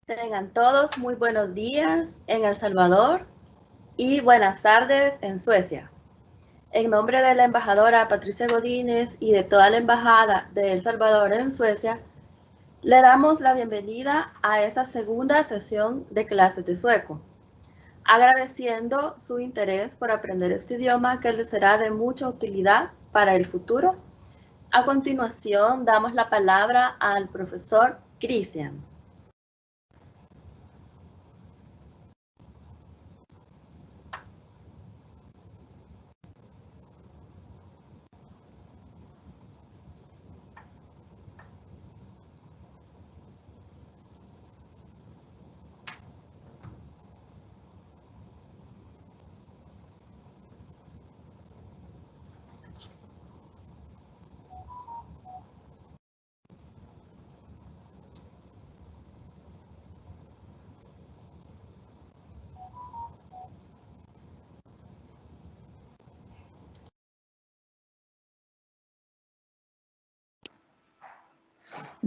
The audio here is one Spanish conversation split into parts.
Tengan todos muy buenos días en El Salvador y buenas tardes en Suecia. En nombre de la embajadora Patricia Godínez y de toda la embajada de El Salvador en Suecia, le damos la bienvenida a esta segunda sesión de clases de sueco, agradeciendo su interés por aprender este idioma que les será de mucha utilidad para el futuro. A continuación, damos la palabra al profesor Christian.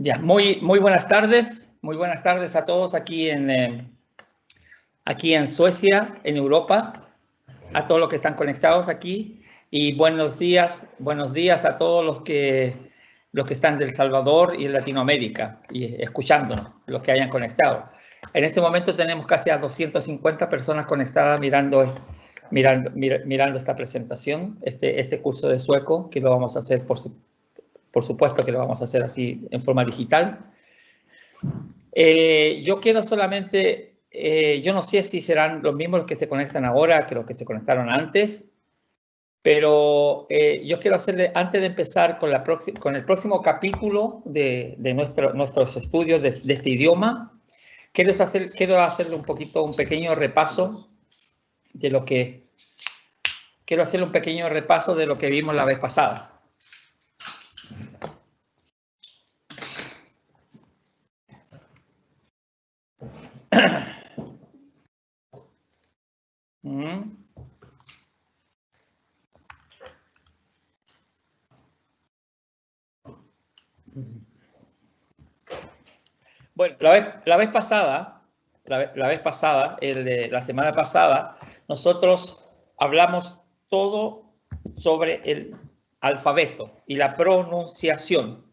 Ya, muy buenas tardes a todos aquí en Suecia, en Europa, a todos los que están conectados aquí, y buenos días a todos los que están del Salvador y en Latinoamérica y escuchándonos, los que hayan conectado. En este momento tenemos casi a 250 personas conectadas mirando esta presentación, este curso de sueco, que lo vamos a hacer por supuesto que lo vamos a hacer así en forma digital. Yo quiero solamente, yo no sé si serán los mismos los que se conectan ahora que los que se conectaron antes, pero yo quiero hacerle, antes de empezar con el próximo capítulo de nuestros estudios de este idioma, quiero hacerle un pequeño repaso de lo que vimos la vez pasada. Bueno, la semana pasada, nosotros hablamos todo sobre el alfabeto y la pronunciación.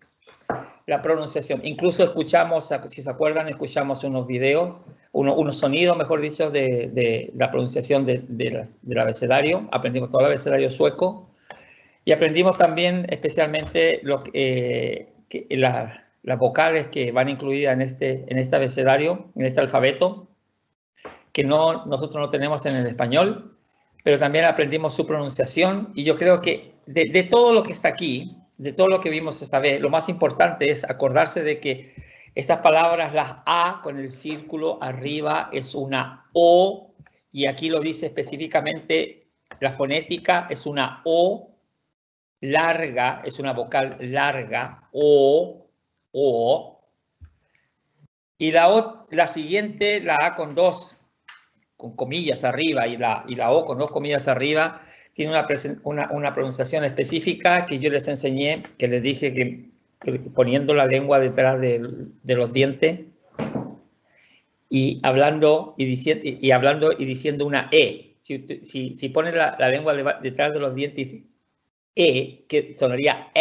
Incluso escuchamos, si se acuerdan, escuchamos unos videos, unos sonidos, mejor dicho, de la pronunciación del abecedario. Aprendimos todo el abecedario sueco y aprendimos también especialmente las vocales que van incluidas en este abecedario, en este alfabeto, que nosotros no tenemos en el español, pero también aprendimos su pronunciación. Y yo creo que de todo lo que está aquí, de todo lo que vimos esta vez, lo más importante es acordarse de que estas palabras, las A con el círculo arriba es una O, y aquí lo dice específicamente, la fonética es una O larga, es una vocal larga, O. Y la siguiente, la A con comillas arriba, y la O con dos comillas arriba, tiene una pronunciación específica que yo les enseñé, que les dije que poniendo la lengua detrás de los dientes y hablando y diciendo una E. Si pones la lengua detrás de los dientes y dice que sonaría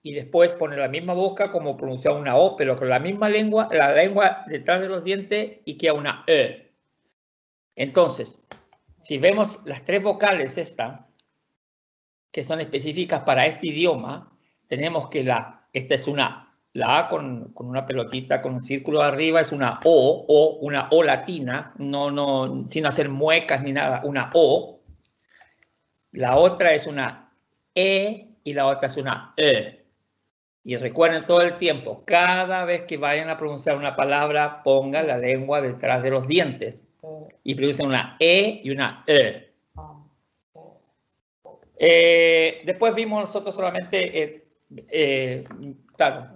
y después pone la misma boca como pronunciar una O, pero con la misma lengua, la lengua detrás de los dientes, y queda una E. Entonces, si vemos las tres vocales estas, que son específicas para este idioma, tenemos que la A con una pelotita, con un círculo arriba, es una una O latina, sin hacer muecas ni nada, una O. La otra es una E y la otra es una E. Y recuerden todo el tiempo, cada vez que vayan a pronunciar una palabra, pongan la lengua detrás de los dientes y pronuncien una E y una E. Después vimos nosotros solamente, claro,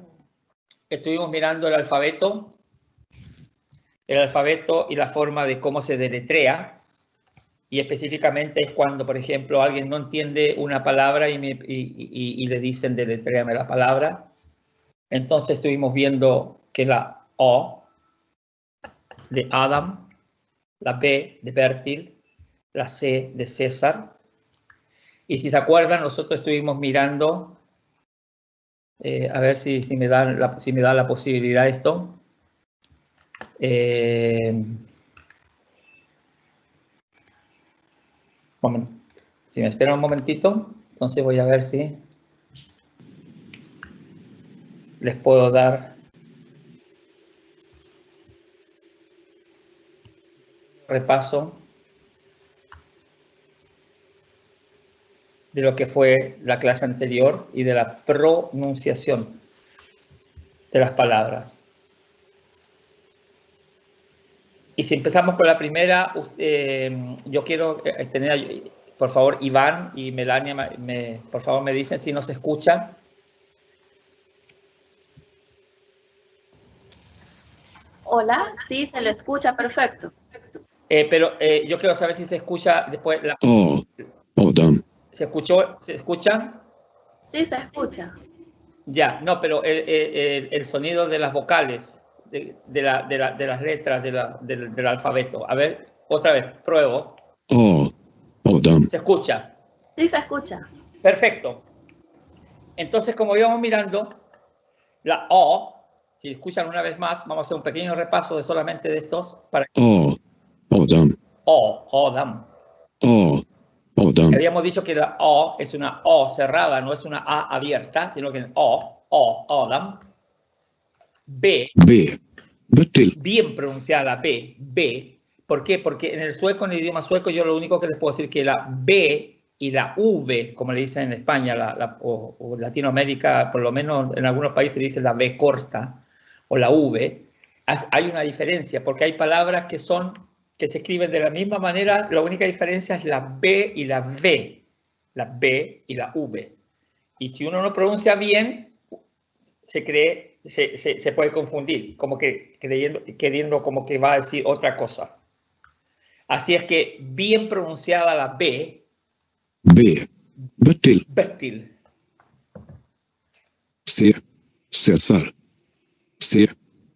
estuvimos mirando el alfabeto y la forma de cómo se deletrea. Y específicamente es cuando, por ejemplo, alguien no entiende una palabra y le dicen deletréame la palabra. Entonces estuvimos viendo que la O de Adam, la B de Bertil, la C de César. Y si se acuerdan, nosotros estuvimos mirando, a ver si me da la posibilidad esto. Si me esperan un momentito, entonces voy a ver si les puedo dar repaso de lo que fue la clase anterior y de la pronunciación de las palabras. Y si empezamos con la primera, yo quiero tener, por favor, Iván y Melania, por favor me dicen si no se escucha. Hola, sí, se le escucha perfecto. Pero yo quiero saber si se escucha después. Adam. ¿Se escuchó? ¿Se escucha? Sí, se escucha. Ya, no, pero el sonido de las vocales, de las letras del alfabeto. A ver, otra vez, pruebo. Adam. ¿Se escucha? Sí, se escucha. Perfecto. Entonces, como íbamos mirando, la O, si escuchan una vez más, vamos a hacer un pequeño repaso de solamente de estos. Para Adam. Odam. Adam. Habíamos dicho que la O es una O cerrada, no es una A abierta, sino que Odam. B. Bertil. Bien pronunciada la B. B. ¿Por qué? Porque en el sueco, en el idioma sueco, yo lo único que les puedo decir que la B y la V, como le dicen en España o Latinoamérica, por lo menos en algunos países dicen la B corta o la V, hay una diferencia, porque hay palabras que se escriben de la misma manera, la única diferencia es la B y la V, la B y la V. Y si uno no pronuncia bien, se puede confundir, como que queriendo como que va a decir otra cosa. Así es que bien pronunciada la B. Bertil. Bertil. C. César. C.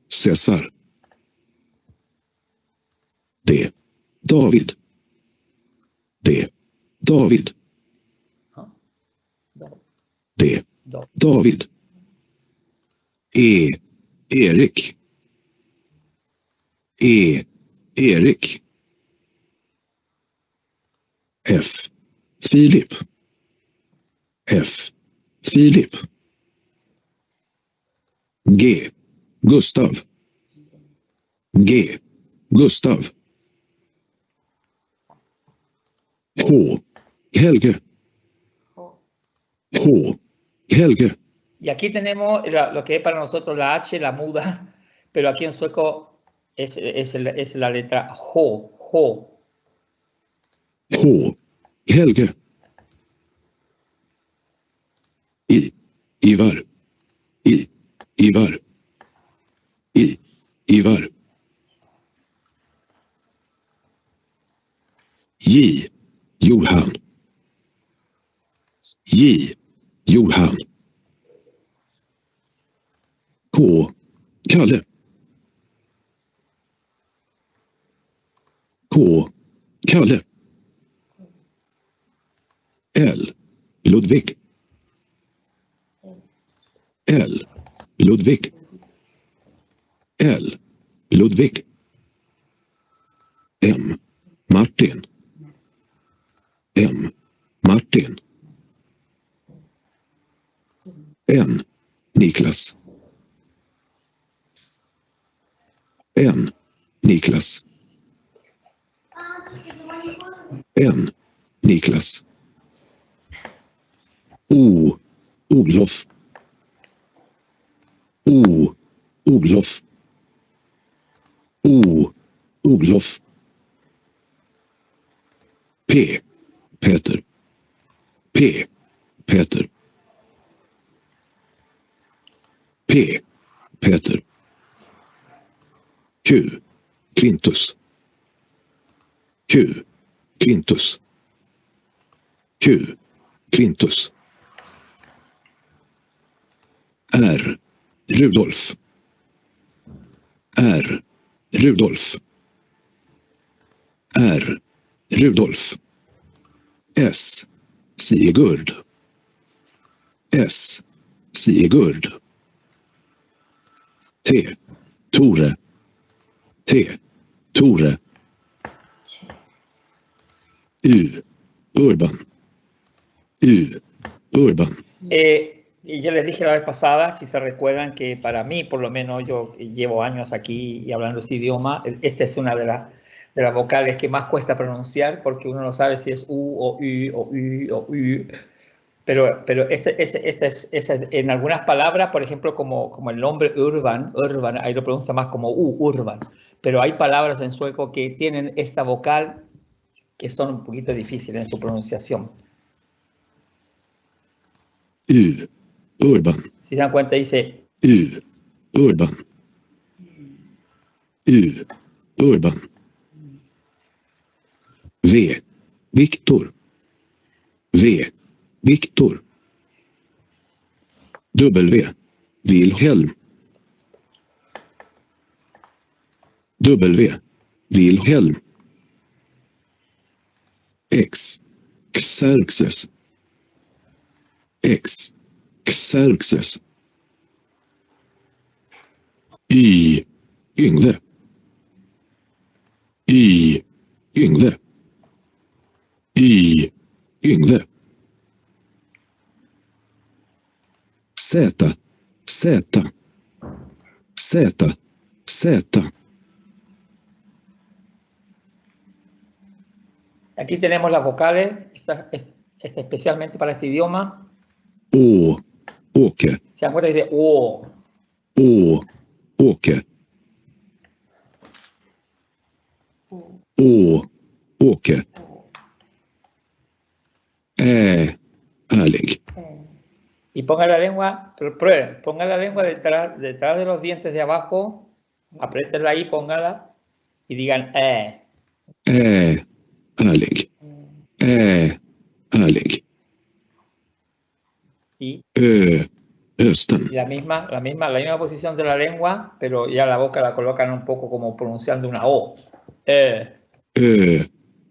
César. D. David. D. David. D. David. E. Erik. E. Erik. F. Filip. F. Filip. G. Gustav. G. Gustav. H. Helge. H. Helge. Y aquí tenemos lo que es para nosotros la H, la muda, pero aquí en sueco es la letra H. H. Helge. I. Ivar. I. Ivar. I. Ivar. J. Johan. J. Johan. K. Kalle. K. Kalle. L. Ludvig. L. Ludvig. L. Ludvig. M. Martin. M. Martin. N. Niklas. N. Niklas. N. Niklas. O. Olof. O. Olof. O. Olof. P. Peter. P. Peter. P. Peter. Q. Quintus. Q. Quintus. Q. Quintus. R. Rudolf. R. Rudolf. R. Rudolf. S. Sigurd. S. Sigurd. T. Tore. T. Tore. U. Urban. U. Urban. Y ya les dije la vez pasada, si se recuerdan, que para mí, por lo menos, yo llevo años aquí y hablando este idioma, esta es una de las vocales que más cuesta pronunciar, porque uno no sabe si es U o U o U o U. Pero en algunas palabras, por ejemplo, como el nombre Urban, ahí lo pronuncia más como Urban. Pero hay palabras en sueco que tienen esta vocal que son un poquito difíciles en su pronunciación. U. Urban. Si se dan cuenta, dice U. Urban. U. Urban. V. Viktor. V. Viktor. W. Wilhelm. W. Wilhelm. X. Xerxes. X. Xerxes. Y. Yngve. Y. Yngve. Y. Yngve. Z. Z. Z. Z. Aquí tenemos las vocales, esta especialmente para este idioma. Å. Åke. Se dan cuenta que dice O. Å. Åke. Å. Åke. Ärlig. Y ponga la lengua, pero prueben, ponga la lengua detrás de los dientes de abajo, apriétenla ahí, póngala y digan Ärlig. Ärlig. Y Östen. la misma posición de la lengua, pero ya la boca la colocan un poco como pronunciando una O.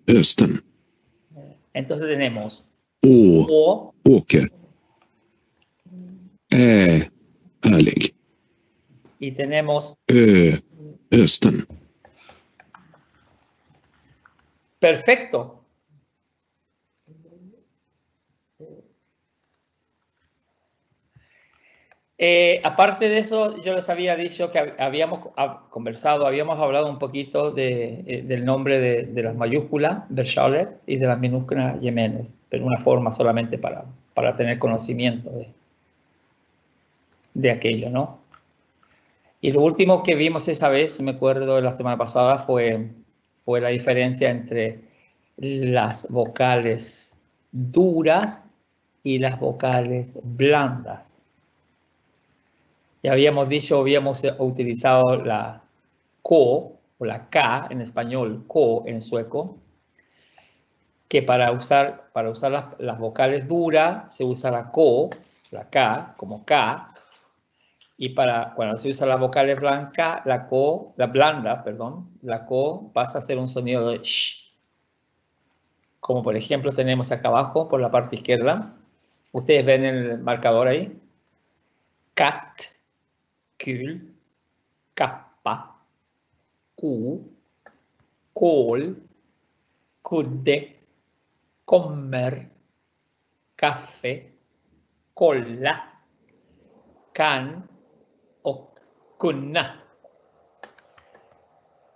Östen. Entonces tenemos Å. O, Åke. Ärlig. y tenemos Östen. perfecto. Aparte de eso, yo les había dicho que habíamos conversado, habíamos hablado un poquito del nombre de las mayúsculas, Verschaler, y de las minúsculas Yemenes, pero una forma solamente para tener conocimiento de aquello, ¿no? Y lo último que vimos esa vez, me acuerdo de la semana pasada, fue la diferencia entre las vocales duras y las vocales blandas. Ya habíamos utilizado la ko o la k en español, ko en sueco, que para usar las vocales duras se usa la ko, la k, como k, y cuando se usa las vocales blancas, la ko pasa a ser un sonido de sh. Como por ejemplo tenemos acá abajo, por la parte izquierda, ustedes ven el marcador ahí, cat, kul, kappa, ko, kol, kudde, kommer, kaffe, kolla, kan o kunna.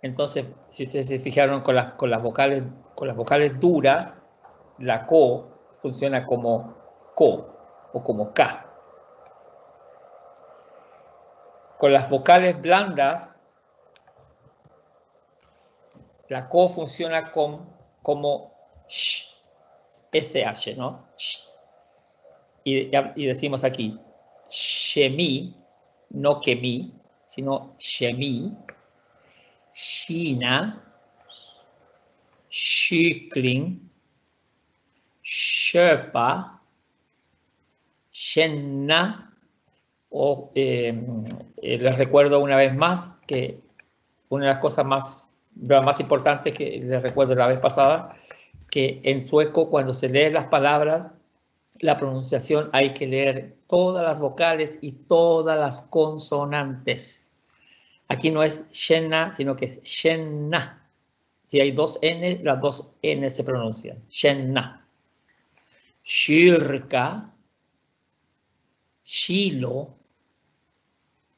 Entonces, si ustedes se fijaron con las vocales duras, la ko funciona como ko o como k. Con las vocales blandas, la ko funciona como sh, sh, ¿no? Sh. Y decimos aquí, shemi, no kemi, sino shemi, Kina, kyckling, köpa, känna. Och les recuerdo una vez más que una de las cosas de las más importantes que les recuerdo la vez pasada, que en sueco cuando se leen las palabras, la pronunciación hay que leer todas las vocales y todas las consonantes. Aquí no es shenna, sino que es shenna. Si hay dos N, las dos N se pronuncian. Shenna. Kyrka, Shilo,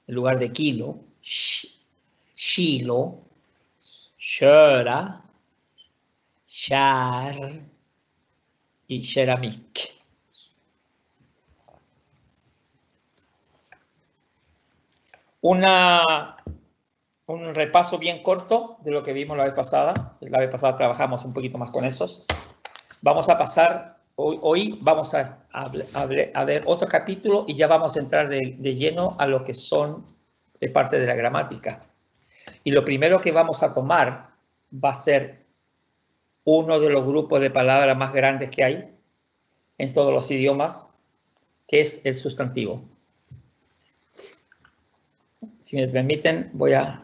en lugar de kilo, Shilo, Köra, Kär y Keramik. Un repaso bien corto de lo que vimos la vez pasada. La vez pasada trabajamos un poquito más con esos. Vamos a pasar, hoy vamos a ver otro capítulo y ya vamos a entrar de lleno a lo que son parte de la gramática. Y lo primero que vamos a tomar va a ser uno de los grupos de palabras más grandes que hay en todos los idiomas, que es el sustantivo. Si me permiten, voy a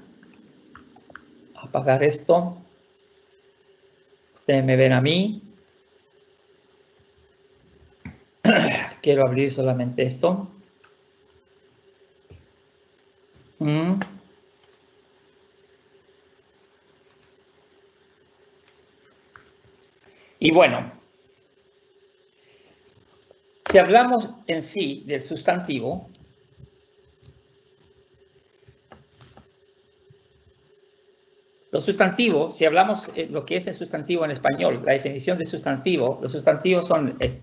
apagar esto. Ustedes me ven a mí. Quiero abrir solamente esto. Y bueno, si hablamos en sí del sustantivo, los sustantivos, si hablamos lo que es el sustantivo en español, la definición de sustantivo, los sustantivos son el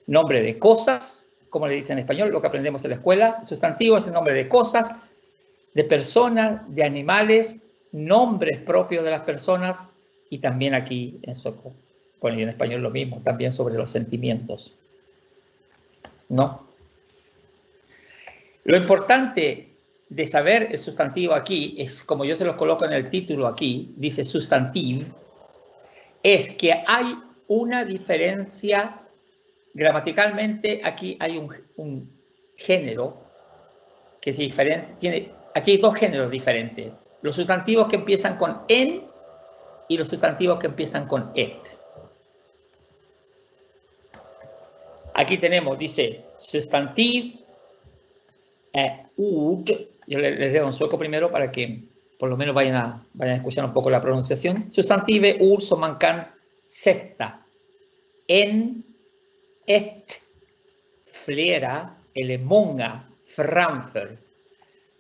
nombre de cosas, como le dicen en español, lo que aprendemos en la escuela. Sustantivo es el nombre de cosas, de personas, de animales, nombres propios de las personas y también aquí en sueco, bueno, y en español lo mismo, también sobre los sentimientos. ¿No? Lo importante de saber el sustantivo aquí es, como yo se los coloco en el título aquí, dice sustantivo, es que hay una diferencia gramaticalmente. Aquí hay un género que se diferencia, aquí hay dos géneros diferentes, los sustantivos que empiezan con en y los sustantivos que empiezan con et. Aquí tenemos, dice, sustantiv ord. Yo les leo en sueco primero para que por lo menos vayan a escuchar un poco la pronunciación. Sustantive ord som man kan sätta en, ett, flera eller många framför.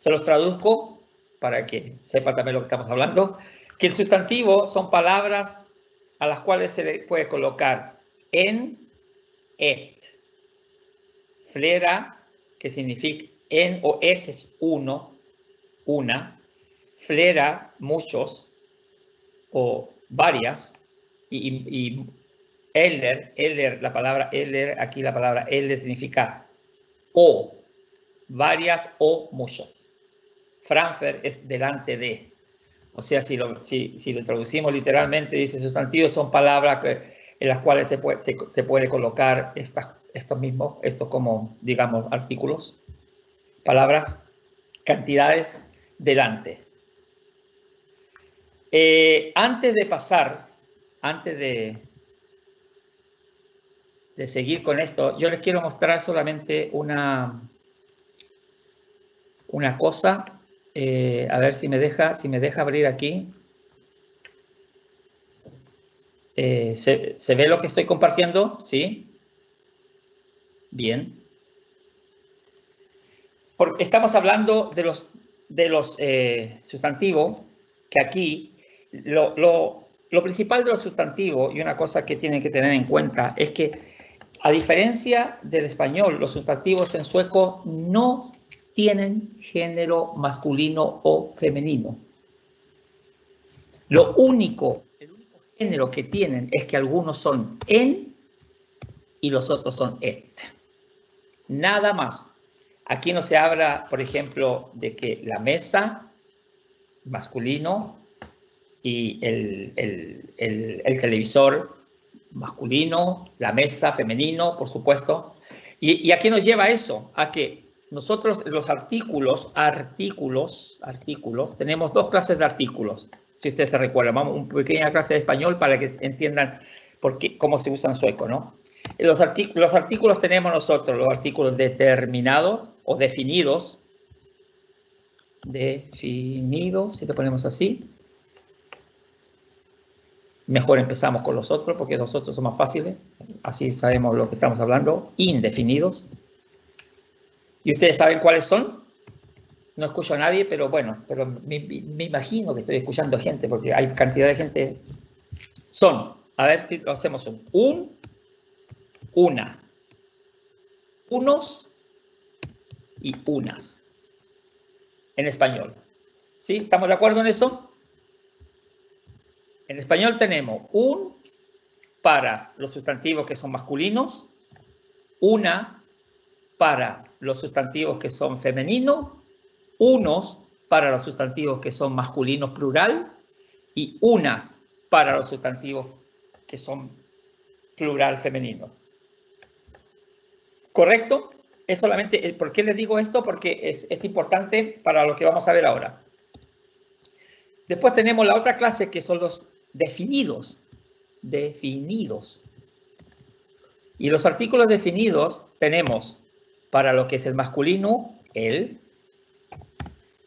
Se los traduzco para que sepa también lo que estamos hablando. Que el sustantivo son palabras a las cuales se le puede colocar en, et, flera, que significa en o et es uno, una, flera, muchos o varias, y eller, la palabra eller, aquí la palabra eller significa o, varias o muchas. Framför es delante de. O sea, si lo traducimos literalmente, dice sustantivos son palabras en las cuales se puede colocar estos como, digamos, artículos, palabras, cantidades delante. Antes de pasar, antes de seguir con esto, yo les quiero mostrar solamente una cosa. A ver si me deja abrir aquí. ¿Se ve lo que estoy compartiendo? ¿Sí? Bien. Porque estamos hablando de los sustantivos, que aquí lo principal de los sustantivos, y una cosa que tienen que tener en cuenta, es que a diferencia del español, los sustantivos en sueco no tienen género masculino o femenino. El único género que tienen es que algunos son en y los otros son et. Nada más. Aquí no se habla, por ejemplo, de que la mesa, masculino, y el televisor, masculino, la mesa, femenino, por supuesto. ¿Y a qué nos lleva eso? A que nosotros los artículos, tenemos dos clases de artículos, si ustedes se recuerdan. Vamos a una pequeña clase de español para que entiendan cómo se usa en sueco, ¿no? Los artículos tenemos nosotros los artículos determinados o definidos, si lo ponemos así. Mejor empezamos con los otros, porque los otros son más fáciles. Así sabemos lo que estamos hablando. Indefinidos. ¿Y ustedes saben cuáles son? No escucho a nadie, pero bueno, me imagino que estoy escuchando gente, porque hay cantidad de gente. Son, a ver si lo hacemos una, unos y unas. En español. ¿Sí? ¿Estamos de acuerdo en eso? En español tenemos un para los sustantivos que son masculinos, una para los sustantivos que son femeninos, unos para los sustantivos que son masculinos plural y unas para los sustantivos que son plural femenino. ¿Correcto? Es solamente, ¿por qué les digo esto? Porque es importante para lo que vamos a ver ahora. Después tenemos la otra clase que son los definidos. Y los artículos definidos tenemos para lo que es el masculino, el.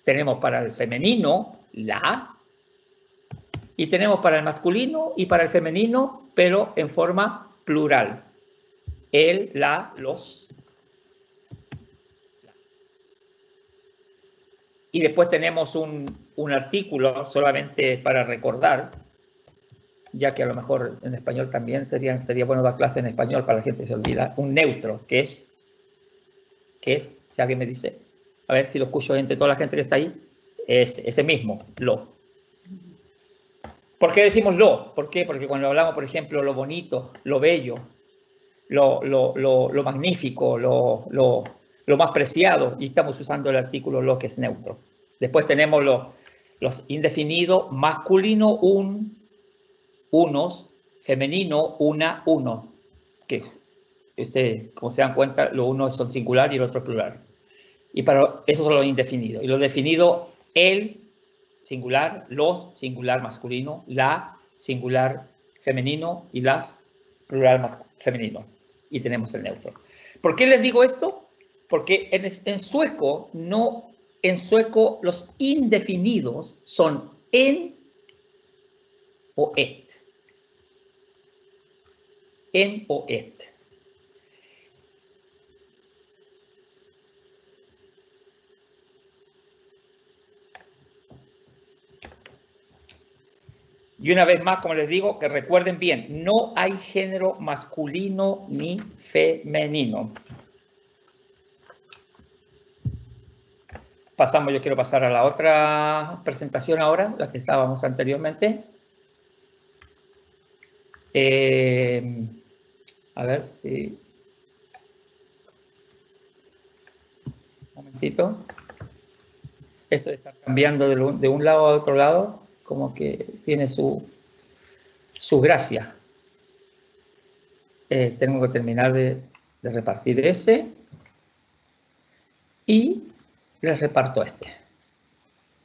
Tenemos para el femenino, la. Y tenemos para el masculino y para el femenino, pero en forma plural. El, la, los. Y después tenemos un artículo solamente para recordar, ya que a lo mejor en español también sería bueno dar clase en español para la gente que se olvida. Un neutro, que es, si alguien me dice, a ver si lo escucho entre toda la gente que está ahí, es ese mismo, lo. ¿Por qué decimos lo? ¿Por qué? Porque cuando hablamos, por ejemplo, lo bonito, lo bello, lo magnífico, lo más preciado, y estamos usando el artículo lo, que es neutro. Después tenemos los indefinidos, masculino, unos, femenino, una, uno. Que ustedes, como se dan cuenta, los unos son singular y el otro plural. Y para esos son los indefinidos. Y los definidos, el, singular, los, singular masculino, la, singular femenino y las, plural femenino. Y tenemos el neutro. ¿Por qué les digo esto? Porque en sueco los indefinidos son en o et. En o et. Y una vez más, como les digo, que recuerden bien, no hay género masculino ni femenino. Yo quiero pasar a la otra presentación ahora, la que estábamos anteriormente. A ver si... Un momentito. Esto está cambiando de un lado a otro lado, como que tiene su gracia. Tengo que terminar de repartir ese. Y les reparto este.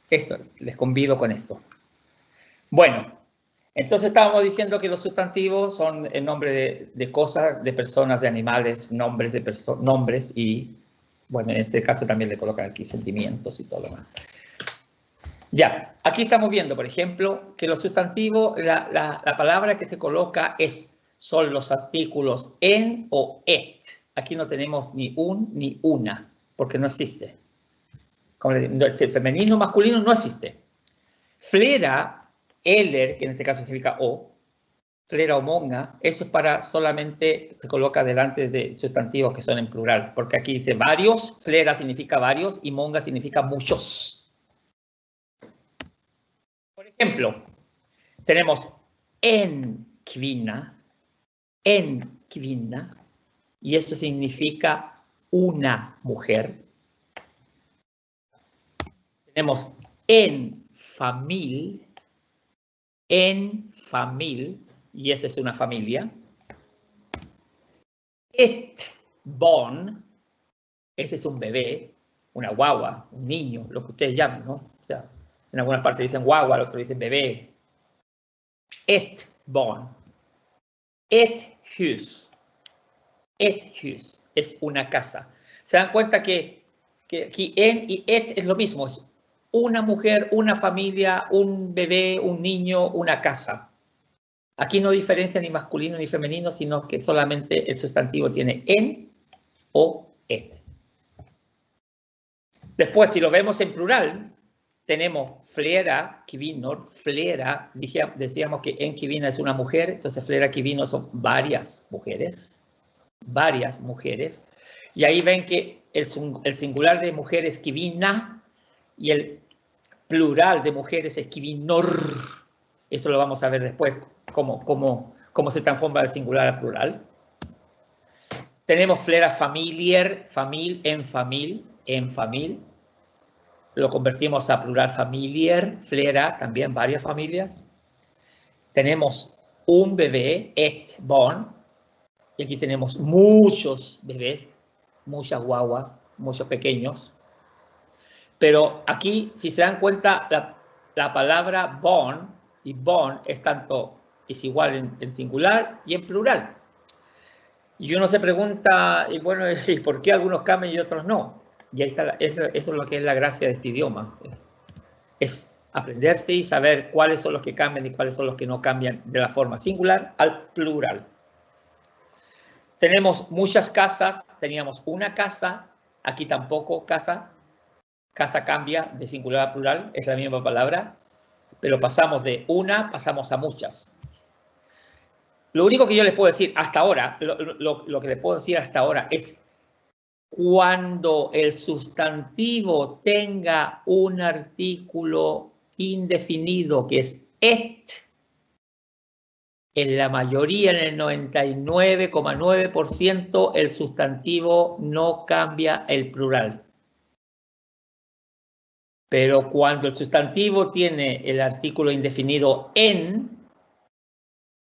Esto, les convido con esto. Bueno, entonces estábamos diciendo que los sustantivos son el nombre de cosas, de personas, de animales, nombres y, bueno, en este caso también le colocan aquí sentimientos y todo lo demás. Ya, aquí estamos viendo, por ejemplo, que los sustantivos, la palabra que se coloca son los artículos en o et. Aquí no tenemos ni un ni una, porque no existe. Como le digo, el femenino, masculino no existe. Flera, eller, que en este caso significa o, flera o monga, eso es para solamente, se coloca delante de sustantivos que son en plural, porque aquí dice varios, flera significa varios y monga significa muchos. Por ejemplo, tenemos en kvinna, y eso significa una mujer. Tenemos en famil, y esa es una familia. Et barn, ese es un bebé. una guagua, un niño, lo que ustedes llamen, ¿no? O sea, en algunas partes dicen guagua, en otros dicen bebé. Ett barn. Ett hus. Ett hus es una casa. ¿Se dan cuenta que aquí en y et es lo mismo? Es una mujer, una familia, un bebé, un niño, una casa. Aquí no diferencia ni masculino ni femenino, sino que solamente el sustantivo tiene en o et. Después, si lo vemos en plural, tenemos flera, kvinnor, flera, decíamos que en kvinna es una mujer, entonces flera, kvinnor son varias mujeres, y ahí ven que el singular de mujer es kvinna y el plural de mujeres es kvinnor. Eso lo vamos a ver después, cómo se transforma el singular al plural. Tenemos flera familiar, en famil. Lo convertimos a plural familiar, flera, también varias familias. Tenemos un bebé, ett barn. Y aquí tenemos muchos bebés, muchas guaguas, muchos pequeños. Pero aquí, si se dan cuenta, la palabra barn y barn es igual en singular y en plural. Y uno se pregunta, y bueno, ¿y por qué algunos cambian y otros no? Y ahí está, eso es lo que es la gracia de este idioma. Es aprenderse y saber cuáles son los que cambian y cuáles son los que no cambian de la forma singular al plural. Tenemos muchas casas, teníamos una casa, aquí tampoco casa. Casa cambia de singular a plural, es la misma palabra, pero pasamos de una, pasamos a muchas. Lo único que yo les puedo decir hasta ahora, lo que les puedo decir hasta ahora es cuando el sustantivo tenga un artículo indefinido que es et, en la mayoría, en el 99,9%, el sustantivo no cambia el plural. Pero cuando el sustantivo tiene el artículo indefinido en,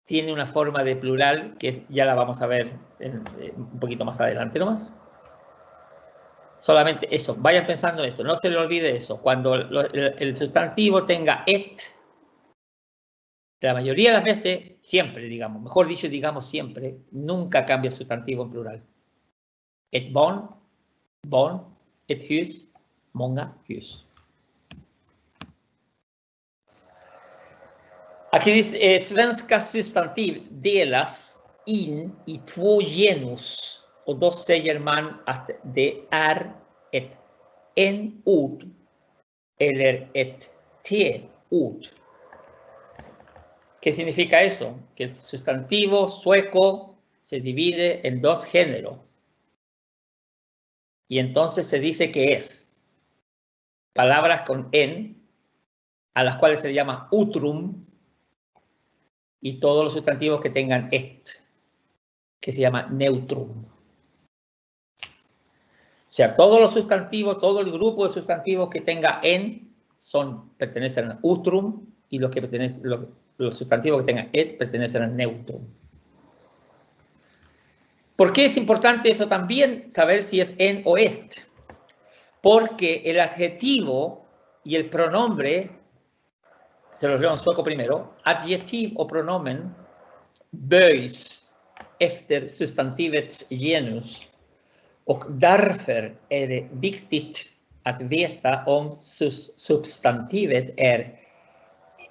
tiene una forma de plural que ya la vamos a ver un poquito más adelante nomás. Solamente eso, vayan pensando en eso, no se le olvide eso. Cuando el sustantivo tenga et, la mayoría de las veces, siempre, digamos, mejor dicho, digamos siempre, nunca cambia el sustantivo en plural. Et barn, et hus, många hus. Aquí dice, svenska substantiv delas in i två genus. Och då säger man att det är ett n-ord eller ett t-ord. ¿Qué significa eso? Que el sustantivo sueco se divide en dos géneros. Y entonces se dice que es palabras con en, a las cuales se le llama utrum, y todos los sustantivos que tengan et, que se llama neutrum. O sea, todos los sustantivos, todo el grupo de sustantivos que tenga en pertenecen al utrum y los sustantivos que tengan et pertenecen al neutrum. ¿Por qué es importante eso también, saber si es en o et? Porque el adjetivo y el pronombre, se los leo en sueco primero, adjektiv och pronomen böjs efter substantivets genus. Och därför är det viktigt att veta om substantivet är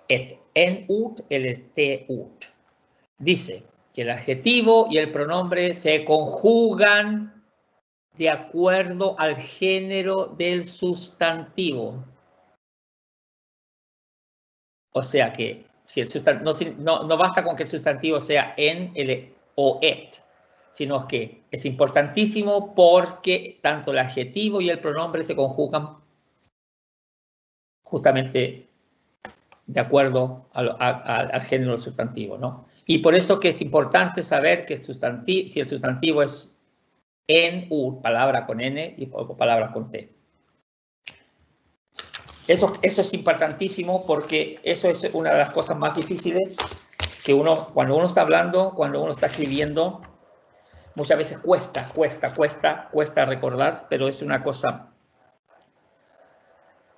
ett n-ord eller ett t-ord. Dice que el adjetivo y el pronombre se conjugan de acuerdo al género del sustantivo. O sea que si el no basta con que el sustantivo sea en, el o et, sino que es importantísimo porque tanto el adjetivo y el pronombre se conjugan justamente de acuerdo al género del sustantivo, ¿no? Y por eso que es importante saber que si el sustantivo es en u, palabra con n o palabra con t. Eso es importantísimo porque eso es una de las cosas más difíciles que cuando uno está hablando, cuando uno está escribiendo, muchas veces cuesta recordar, pero es una cosa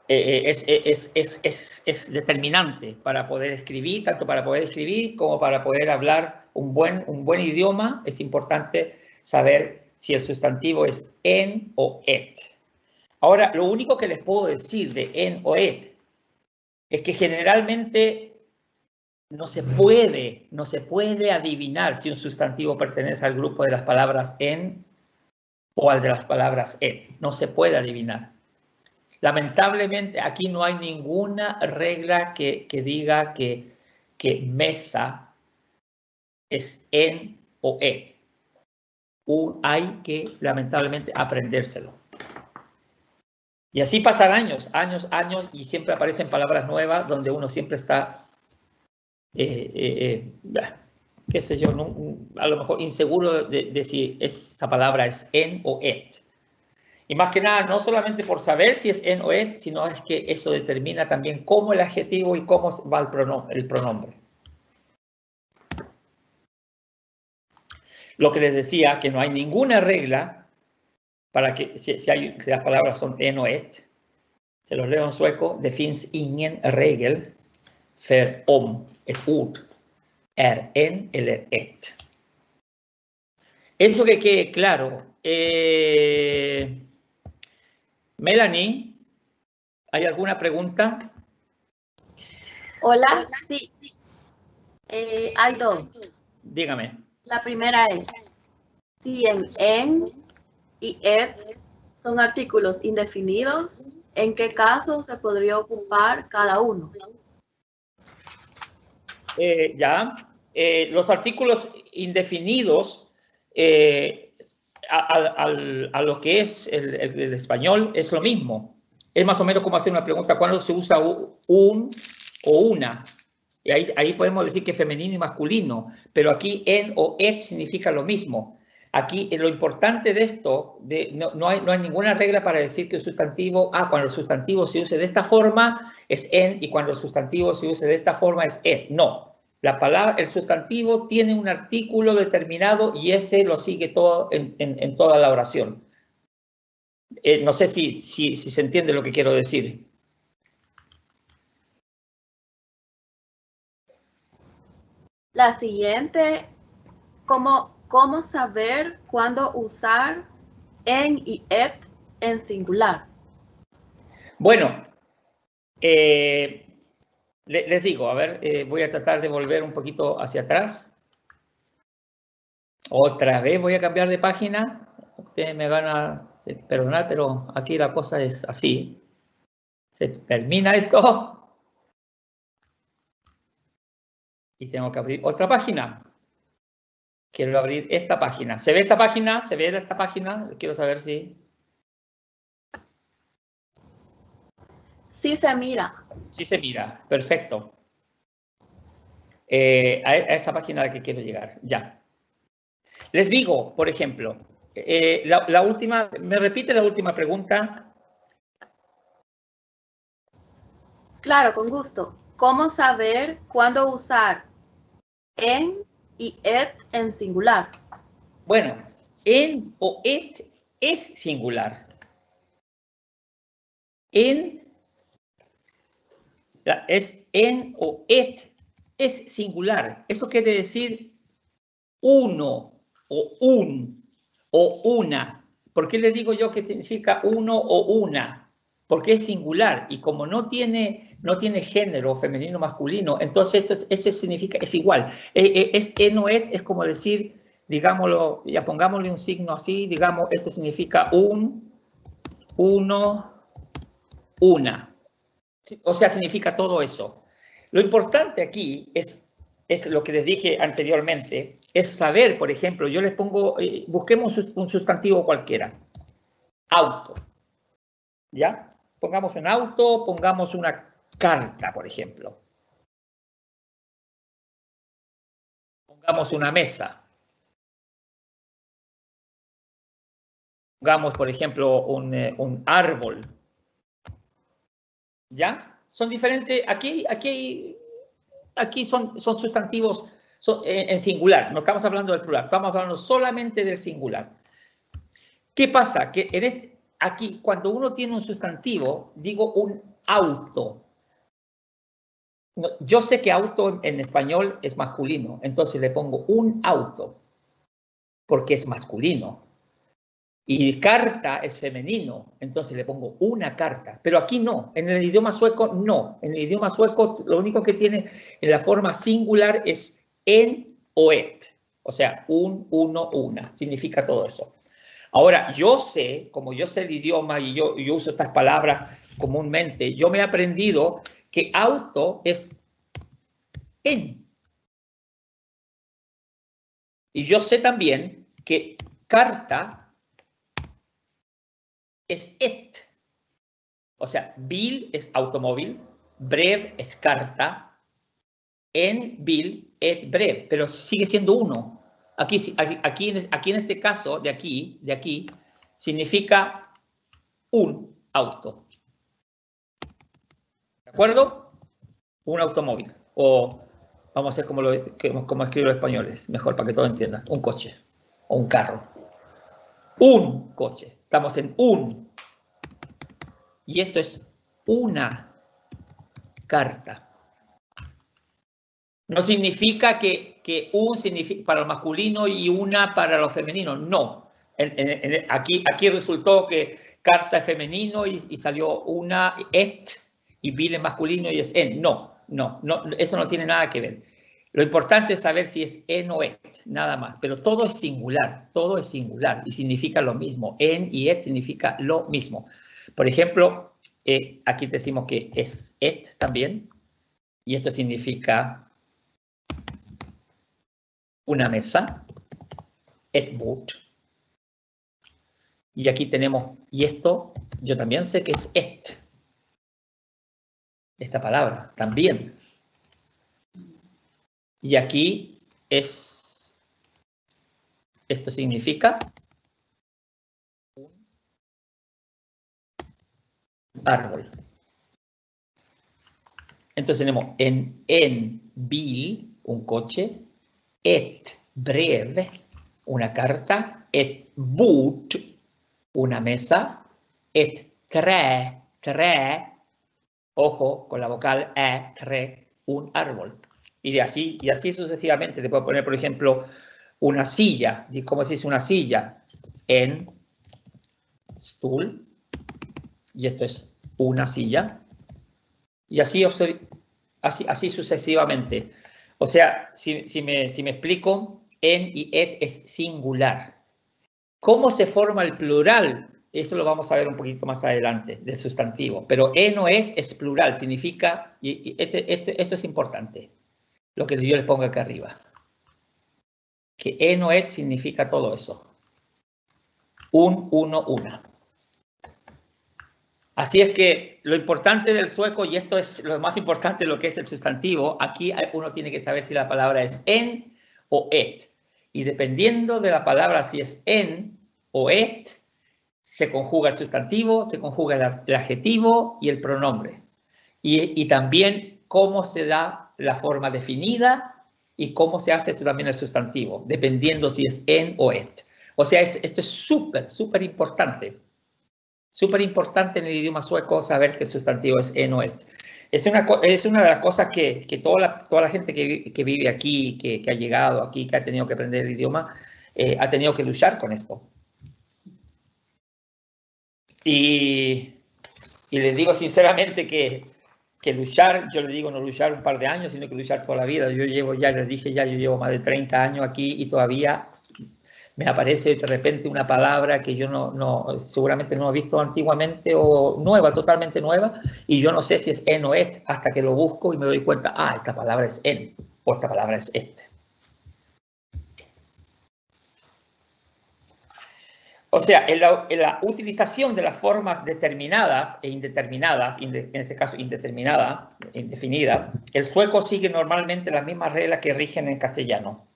es determinante para poder escribir, tanto para poder escribir como para poder hablar un buen idioma. Es importante saber si el sustantivo es en o et. Ahora, lo único que les puedo decir de en o et es que generalmente no se puede adivinar si un sustantivo pertenece al grupo de las palabras en o al de las palabras et. No se puede adivinar. Lamentablemente, aquí no hay ninguna regla que diga que mesa es en o et. Hay que, lamentablemente, aprendérselo. Y así pasan años, y siempre aparecen palabras nuevas donde uno siempre está, qué sé yo, a lo mejor inseguro de si esa palabra es en o et. Y más que nada, no solamente por saber si es en o et, sino es que eso determina también cómo el adjetivo y cómo va el pronombre. Lo que les decía, que no hay ninguna regla para que si las palabras son en o et. Se los leo en sueco. Det finns ingen regel för om ett ord är en eller ett. Eso que quede claro. Melanie, ¿hay alguna pregunta? Hola, sí. Hay dos. Dígame. La primera es, si en y et son artículos indefinidos, ¿en qué caso se podría ocupar cada uno? Los artículos indefinidos a lo que es el español es lo mismo. Es más o menos como hacer una pregunta, ¿cuándo se usa un o una? Y ahí podemos decir que femenino y masculino, pero aquí en o et significa lo mismo. Aquí lo importante de esto, no hay ninguna regla para decir que el sustantivo, cuando el sustantivo se use de esta forma es en y cuando el sustantivo se use de esta forma es et. No, el sustantivo tiene un artículo determinado y ese lo sigue todo en toda la oración. No sé si se entiende lo que quiero decir. La siguiente, ¿cómo saber cuándo usar en y et en singular? Bueno, les digo, a ver, voy a tratar de volver un poquito hacia atrás. Otra vez voy a cambiar de página. Ustedes me van a perdonar, pero aquí la cosa es así. Se termina esto. Y tengo que abrir otra página. Quiero abrir esta página. ¿Se ve esta página? ¿Se ve esta página? Quiero saber si... Sí se mira. Sí se mira. Perfecto. A esta página a la que quiero llegar. Ya. Les digo, por ejemplo, la última... ¿Me repite la última pregunta? Claro, con gusto. ¿Cómo saber cuándo usar en y et en singular? Bueno, en o et es singular. Es en o et es singular. Eso quiere decir uno o un o una. ¿Por qué le digo yo que significa uno o una? Porque es singular y como no tiene género femenino o masculino, entonces ese significa, es igual. En o et es como decir, digámoslo, ya pongámosle un signo así, digamos, esto significa un, uno, una. O sea, significa todo eso. Lo importante aquí es lo que les dije anteriormente, es saber, por ejemplo, yo les pongo, busquemos un sustantivo cualquiera. Auto. ¿Ya? Pongamos un auto, pongamos una carta, por ejemplo. Pongamos una mesa. Pongamos, por ejemplo, un árbol. ¿Ya? Son diferentes. Aquí son sustantivos en singular. No estamos hablando del plural. Estamos hablando solamente del singular. ¿Qué pasa? Que aquí, cuando uno tiene un sustantivo, digo auto. No, yo sé que auto en español es masculino, entonces le pongo un auto, porque es masculino. Y carta es femenino, entonces le pongo una carta. Pero aquí no, en el idioma sueco no. En el idioma sueco lo único que tiene en la forma singular es en o et. O sea, un, uno, una. Significa todo eso. Ahora, yo sé, como yo sé el idioma y yo uso estas palabras comúnmente, yo me he aprendido que auto es en. Y yo sé también que carta es et. O sea, bil es automóvil, brev es carta, en bil es brev, pero sigue siendo uno. Aquí en este caso, de aquí, significa un auto. ¿De acuerdo? Un automóvil. O vamos a hacer como escriben los españoles, mejor para que todos entiendan. Un coche o un carro. Un coche. Estamos en un. Y esto es una carta. No significa que un significa para lo masculino y una para lo femenino. No. Aquí resultó que carta es femenino y salió una et y bil es masculino y es en. No, eso no tiene nada que ver. Lo importante es saber si es en o et, nada más. Pero todo es singular y significa lo mismo. En y et significa lo mismo. Por ejemplo, aquí decimos que es et también y esto significa una mesa, et bord. Y aquí tenemos, y esto yo también sé que es et. Esta palabra también. Y aquí es, esto significa un árbol. Entonces tenemos en bil, un coche, et brev, una carta, et bord, una mesa, et tre, ojo con la vocal tre, un árbol. Y así sucesivamente. Te puedo poner, por ejemplo, una silla. ¿Cómo se dice una silla? En stool. Y esto es una silla. Y así sucesivamente. O sea, si me explico, en y et es singular. ¿Cómo se forma el plural? Eso lo vamos a ver un poquito más adelante, del sustantivo. Pero en o et es plural, significa, y esto es importante, lo que yo le pongo acá arriba. Que en o et significa todo eso. Un, uno, una. Así es que lo importante del sueco, y esto es lo más importante de lo que es el sustantivo, aquí uno tiene que saber si la palabra es en o et. Y dependiendo de la palabra, si es en o et, se conjuga el sustantivo, se conjuga el adjetivo y el pronombre. Y también cómo se da la forma definida y cómo se hace eso también el sustantivo, dependiendo si es en o et. O sea, esto es súper importante. Súper importante en el idioma sueco saber que el sustantivo es en o et. Es una de las cosas que toda la gente que vive aquí, que ha llegado aquí, que ha tenido que aprender el idioma, ha tenido que luchar con esto. Y les digo sinceramente que luchar, yo les digo no luchar un par de años, sino que luchar toda la vida. Yo llevo más de 30 años aquí y todavía me aparece de repente una palabra que yo seguramente no he visto antiguamente o nueva, totalmente nueva, y yo no sé si es en o et hasta que lo busco y me doy cuenta, esta palabra es en o esta palabra es et. O sea, en la utilización de las formas determinadas e indeterminadas, en este caso indeterminada, indefinida, el sueco sigue normalmente las mismas reglas que rigen en castellano.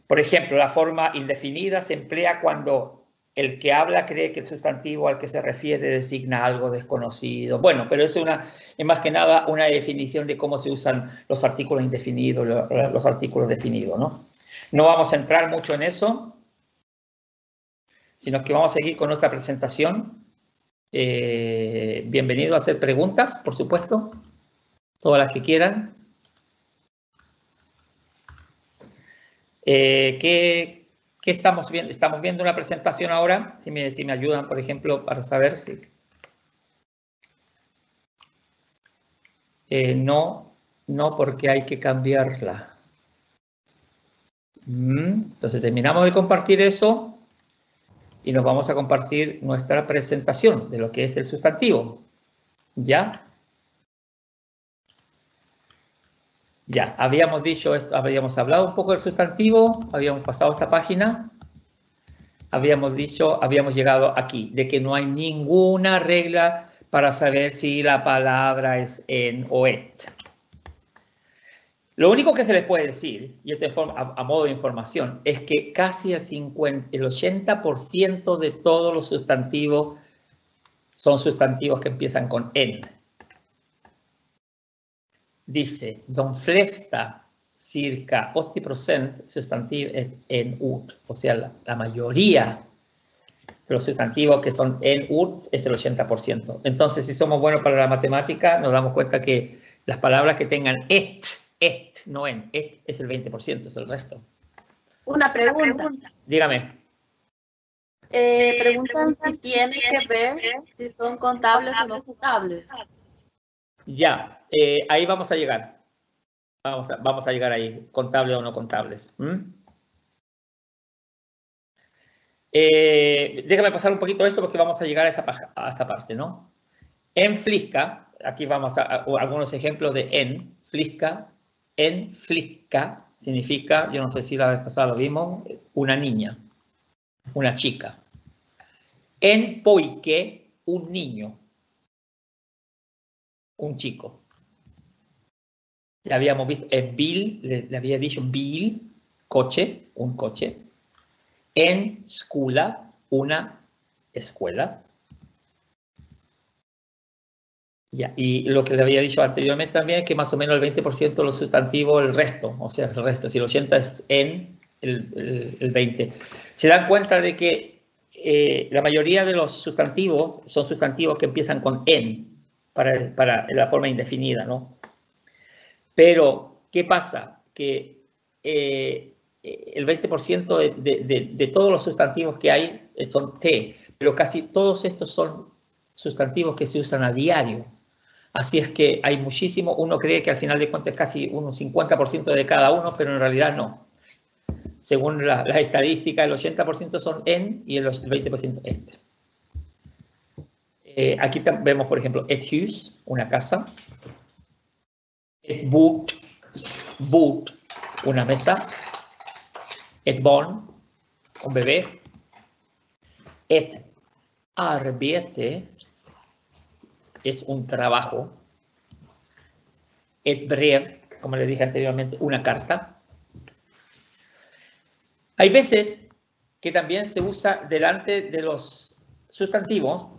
Por ejemplo, la forma indefinida se emplea cuando el que habla cree que el sustantivo al que se refiere designa algo desconocido. Bueno, pero es más que nada una definición de cómo se usan los artículos indefinidos, los artículos definidos, ¿no? No vamos a entrar mucho en eso, sino que vamos a seguir con nuestra presentación. bienvenido a hacer preguntas, por supuesto, todas las que quieran. ¿Qué estamos viendo? Estamos viendo una presentación ahora, si me ayudan, por ejemplo, para saber si... no, porque hay que cambiarla. Entonces terminamos de compartir eso y nos vamos a compartir nuestra presentación de lo que es el sustantivo. ¿Ya? Ya, habíamos dicho esto, habíamos hablado un poco del sustantivo, habíamos pasado esta página, habíamos llegado aquí, de que no hay ninguna regla para saber si la palabra es en o et. Lo único que se les puede decir, y esto a modo de información, es que casi el 80% de todos los sustantivos son sustantivos que empiezan con en. Dice, de flesta, circa 80% sustantivos es en ut, o sea, la mayoría de los sustantivos que son en ut es el 80%. Entonces, si somos buenos para la matemática, nos damos cuenta que las palabras que tengan et, no en, et es el 20%, es el resto. Una pregunta. Dígame. Preguntan si tiene que ver si son contables o no contables. Ya, ahí vamos a llegar. Vamos a llegar ahí, contables o no contables. Déjame pasar un poquito esto porque vamos a llegar a esa parte, ¿no? En Flisca, aquí vamos a algunos ejemplos de en Flisca. En Flisca significa, yo no sé si la vez pasada lo vimos, una niña, una chica. En Poike, un niño, un chico. Ya habíamos visto, en Bill, le había dicho Bill, coche, un coche. En Skula, una escuela. Ya, y lo que le había dicho anteriormente también es que más o menos el 20% de los sustantivos, el resto, o sea, el resto, si el 80 es en, el 20. Se dan cuenta de que la mayoría de los sustantivos son sustantivos que empiezan con en, para la forma indefinida, ¿no? Pero, ¿qué pasa? Que el 20% de todos los sustantivos que hay son T, pero casi todos estos son sustantivos que se usan a diario. Así es que hay muchísimo, uno cree que al final de cuentas es casi un 50% de cada uno, pero en realidad no. Según las estadísticas, el 80% son en y el 20% et. Aquí vemos, por ejemplo, et hus, una casa. Et boot, una mesa. Et barn, un bebé. Et arbete es un trabajo. Et brev, como le dije anteriormente, una carta. Hay veces que también se usa delante de los sustantivos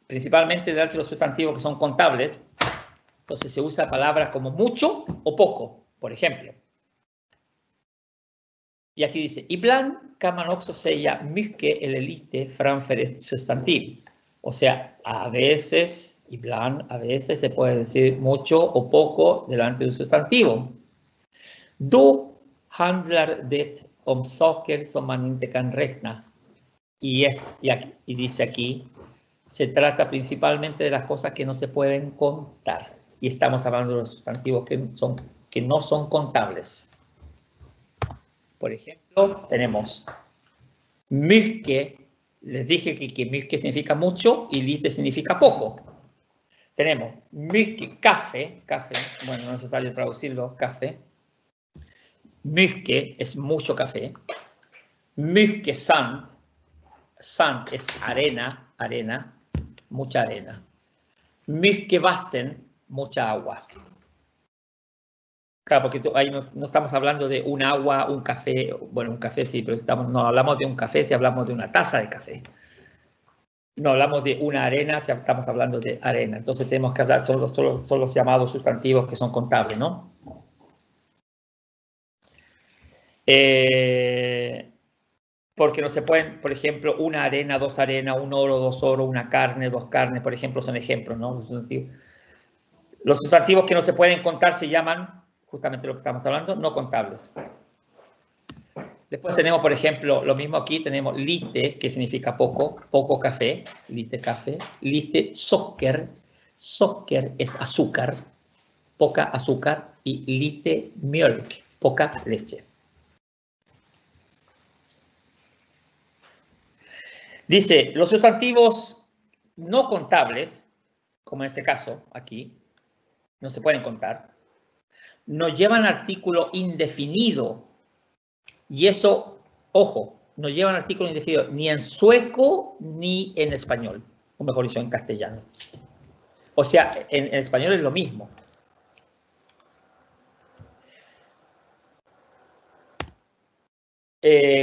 principalmente delante de los sustantivos que son contables. Entonces se usa palabras como mucho o poco, por ejemplo. Y aquí dice, ibland kan man också säga mycket eller lite framför ett substantiv. O sea, a veces, ibland, a veces se puede decir mucho o poco delante de un sustantivo. Då handlar det om saker som man inte kan räkna. Y dice aquí, se trata principalmente de las cosas que no se pueden contar. Y estamos hablando de los sustantivos que no son contables. Por ejemplo, tenemos mycket. Les dije que mycket significa mucho y lite significa poco. Tenemos mycket, café, bueno, no es necesario traducirlo, café. Mycket es mucho café. Mycket sand. Sand es arena, mucha arena. Mycket vatten, mucha agua. Claro, porque ahí no estamos hablando de un agua, un café, bueno, un café sí, pero no hablamos de un café si hablamos de una taza de café. No hablamos de una arena si estamos hablando de arena. Entonces tenemos que hablar, son los llamados sustantivos que son contables, ¿no? porque no se pueden, por ejemplo, una arena, dos arenas, un oro, dos oro, una carne, dos carnes, por ejemplo, son ejemplos, ¿no? Los sustantivos que no se pueden contar se llaman, justamente lo que estamos hablando, no contables. Después tenemos, por ejemplo, lo mismo aquí, tenemos lite, que significa poco, poco café, lite café, lite socker, socker es azúcar, poca azúcar, y lite milk, poca leche. Dice, los sustantivos no contables, como en este caso aquí, no se pueden contar, nos llevan artículo indefinido. Y eso, ojo, no llevan artículo indefinido ni en sueco ni en español, o mejor dicho, en castellano. O sea, en español es lo mismo.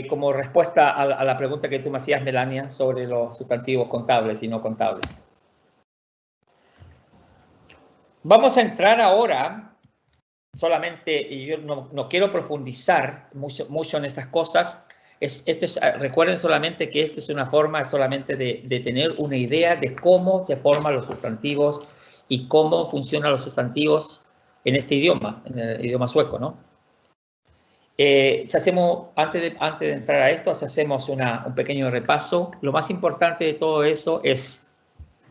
Como respuesta a la pregunta que tú me hacías, Melania, sobre los sustantivos contables y no contables. Vamos a entrar ahora, solamente, y yo no quiero profundizar mucho en esas cosas. Recuerden solamente que esta es una forma solamente de tener una idea de cómo se forman los sustantivos y cómo funcionan los sustantivos en este idioma, en el idioma sueco, ¿no? Si hacemos, antes de entrar a esto, si hacemos un pequeño repaso, lo más importante de todo eso es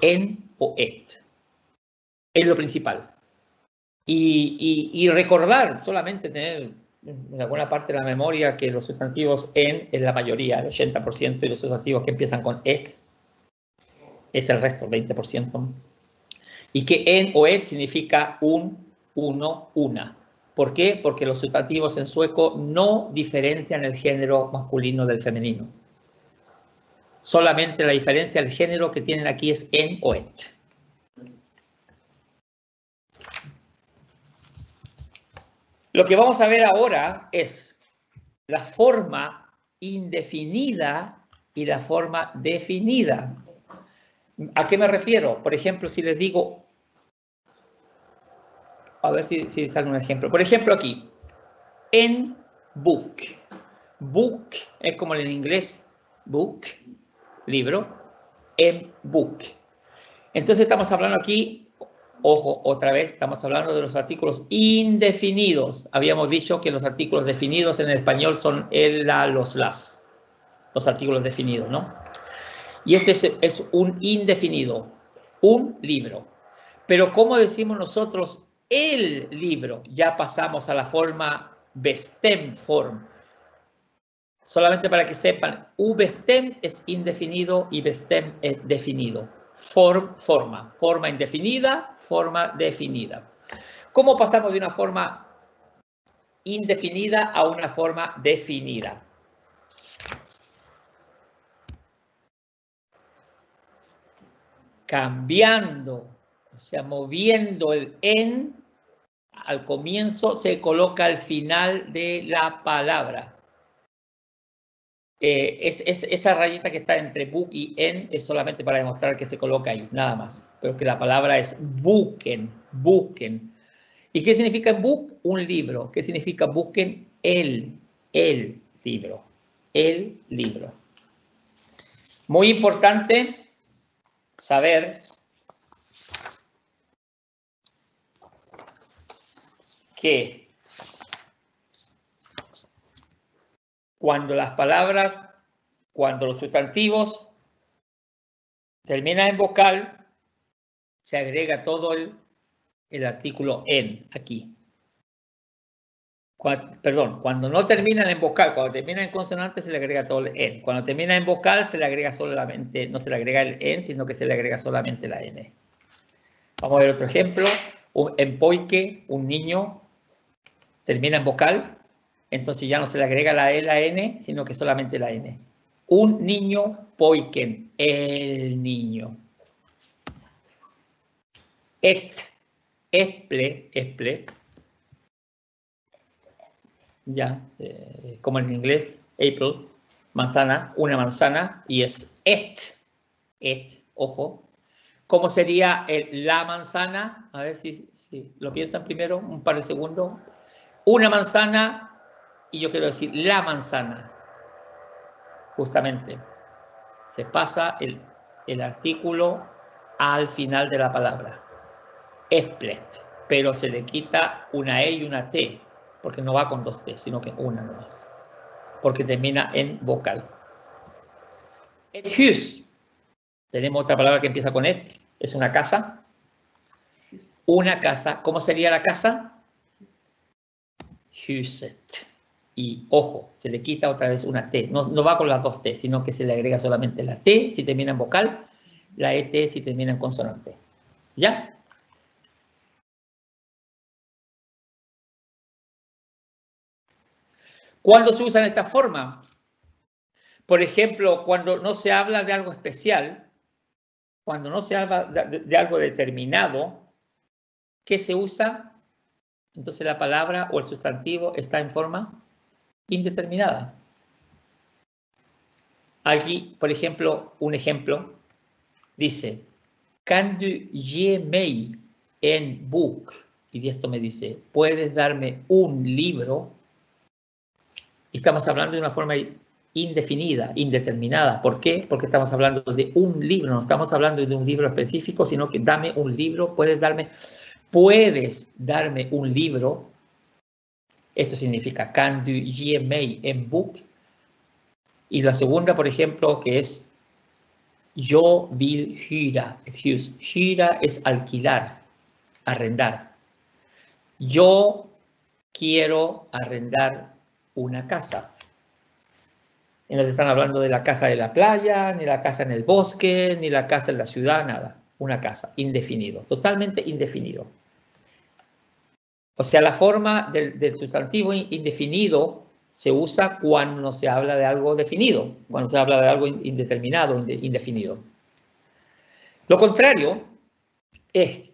en o et. Es lo principal. Y recordar, solamente tener en alguna parte de la memoria que los sustantivos en es la mayoría, el 80%, y los sustantivos que empiezan con et es el resto, el 20%. Y que en o et significa un, uno, una. ¿Por qué? Porque los sustantivos en sueco no diferencian el género masculino del femenino. Solamente la diferencia del género que tienen aquí es en o et. Lo que vamos a ver ahora es la forma indefinida y la forma definida. ¿A qué me refiero? Por ejemplo, si les digo, a ver si sale un ejemplo. Por ejemplo, aquí, en book. Book es como en inglés, book, libro, en book. Entonces estamos hablando aquí, ojo, otra vez, estamos hablando de los artículos indefinidos. Habíamos dicho que los artículos definidos en el español son el, la, los, las. Los artículos definidos, ¿no? Y este es un indefinido, un libro. Pero ¿cómo decimos nosotros el libro? Ya pasamos a la forma bestemd form. Solamente para que sepan, ubestemd es indefinido y bestemd es definido. Forma indefinida, forma definida. ¿Cómo pasamos de una forma indefinida a una forma definida? Cambiando, o sea, moviendo el en, al comienzo se coloca al final de la palabra. Esa rayita que está entre book y en es solamente para demostrar que se coloca ahí, nada más. Pero que la palabra es busquen, busquen. ¿Y qué significa book? Un libro. ¿Qué significa busquen? El libro. El libro. Muy importante saber que cuando las palabras, cuando los sustantivos terminan en vocal, se agrega todo el artículo en aquí. Cuando no terminan en vocal, cuando terminan en consonante se le agrega todo el en. Cuando termina en vocal se le agrega solamente, no se le agrega el en, sino que se le agrega solamente la n. Vamos a ver otro ejemplo. En poike, un niño termina en vocal, entonces ya no se le agrega la e, la n, sino que solamente la n. Un niño poiken, el niño. Esple, ya, como en inglés, apple, manzana, una manzana, y es ojo. ¿Cómo sería la manzana? A ver si lo piensan primero, un par de segundos. Una manzana, y yo quiero decir la manzana. justamente, se pasa el artículo al final de la palabra. Esplet, pero se le quita una E y una T, porque no va con 2 T, sino que una nomás, porque termina en vocal. Et hus, tenemos otra palabra que empieza con et, es una casa. Una casa, ¿cómo sería la casa? Huset. Y ojo, se le quita otra vez una T, no va con las 2 T, sino que se le agrega solamente la T si termina en vocal, la ET si termina en consonante. ¿Ya? ¿Cuándo se usan esta forma? Por ejemplo, cuando no se habla de algo especial, cuando no se habla de algo determinado, ¿qué se usa? Entonces la palabra o el sustantivo está en forma indeterminada. Aquí, por ejemplo, un ejemplo, dice, Kan du ge mig en bok? Y esto me dice, ¿puedes darme un libro? Y estamos hablando de una forma indefinida, indeterminada. ¿Por qué? Porque estamos hablando de un libro, no estamos hablando de un libro específico, sino que dame un libro, puedes darme un libro. Esto significa Kan du ge mig en bok? Y la segunda, por ejemplo, que es yo vill hyra ett hus. Hyra es alquilar, arrendar. Yo quiero arrendar una casa. Y no se están hablando de la casa de la playa, ni la casa en el bosque, ni la casa en la ciudad, nada. Una casa, indefinido, totalmente indefinido. O sea, la forma del sustantivo indefinido se usa cuando se habla de algo definido, cuando se habla de algo indeterminado, indefinido. Lo contrario es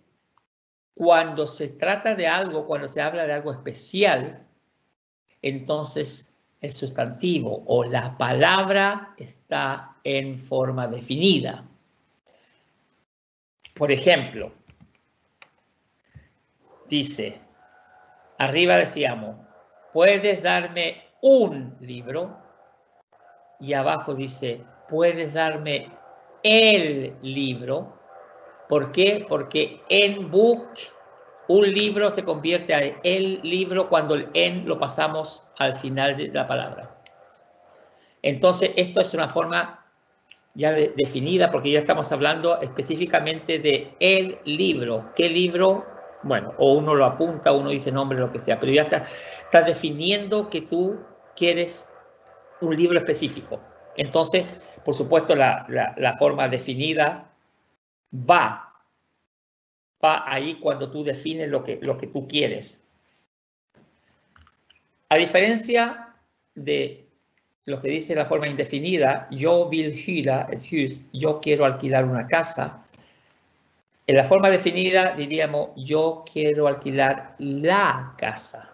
cuando se trata de algo, cuando se habla de algo especial, entonces el sustantivo o la palabra está en forma definida. Por ejemplo, dice, arriba decíamos, ¿puedes darme un libro? Y abajo dice, ¿puedes darme el libro? ¿Por qué? Porque en book, un libro se convierte en el libro cuando el en lo pasamos al final de la palabra. Entonces, esto es una forma ya definida porque ya estamos hablando específicamente de el libro. ¿Qué libro? Bueno, o uno lo apunta, uno dice nombre, lo que sea, pero ya está definiendo que tú quieres un libro específico. Entonces, por supuesto, la forma definida va ahí cuando tú defines lo que tú quieres. A diferencia de lo que dice la forma indefinida, yo vill hyra ett hus, yo quiero alquilar una casa. En la forma definida diríamos, yo quiero alquilar la casa.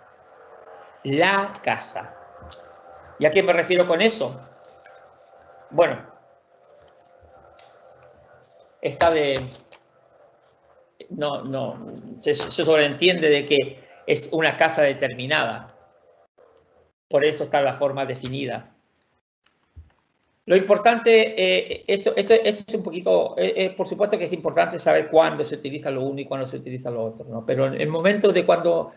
La casa. ¿Y a qué me refiero con eso? Bueno, esta de... No, se sobreentiende de que es una casa determinada. Por eso está la forma definida. Lo importante, esto es un poquito, por supuesto que es importante saber cuándo se utiliza lo uno y cuándo se utiliza lo otro, ¿no? Pero en el momento de cuando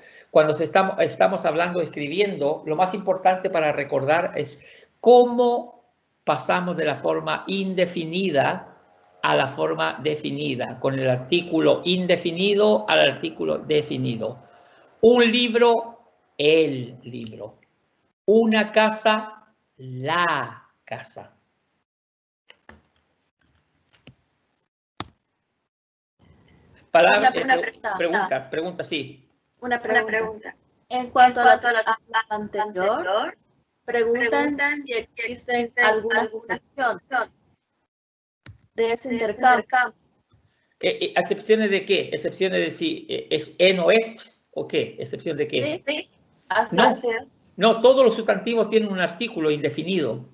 estamos hablando, escribiendo, lo más importante para recordar es cómo pasamos de la forma indefinida a la forma definida, con el artículo indefinido al artículo definido. Un libro, el libro. Una casa, la casa. Preguntas, sí. Una pregunta. En cuanto a la anterior, preguntan si existen alguna excepción de ese intercambio. ¿Excepciones de qué? ¿Excepciones de si es en o et o qué? ¿Excepción de qué? Sí. No, todos los sustantivos tienen un artículo indefinido.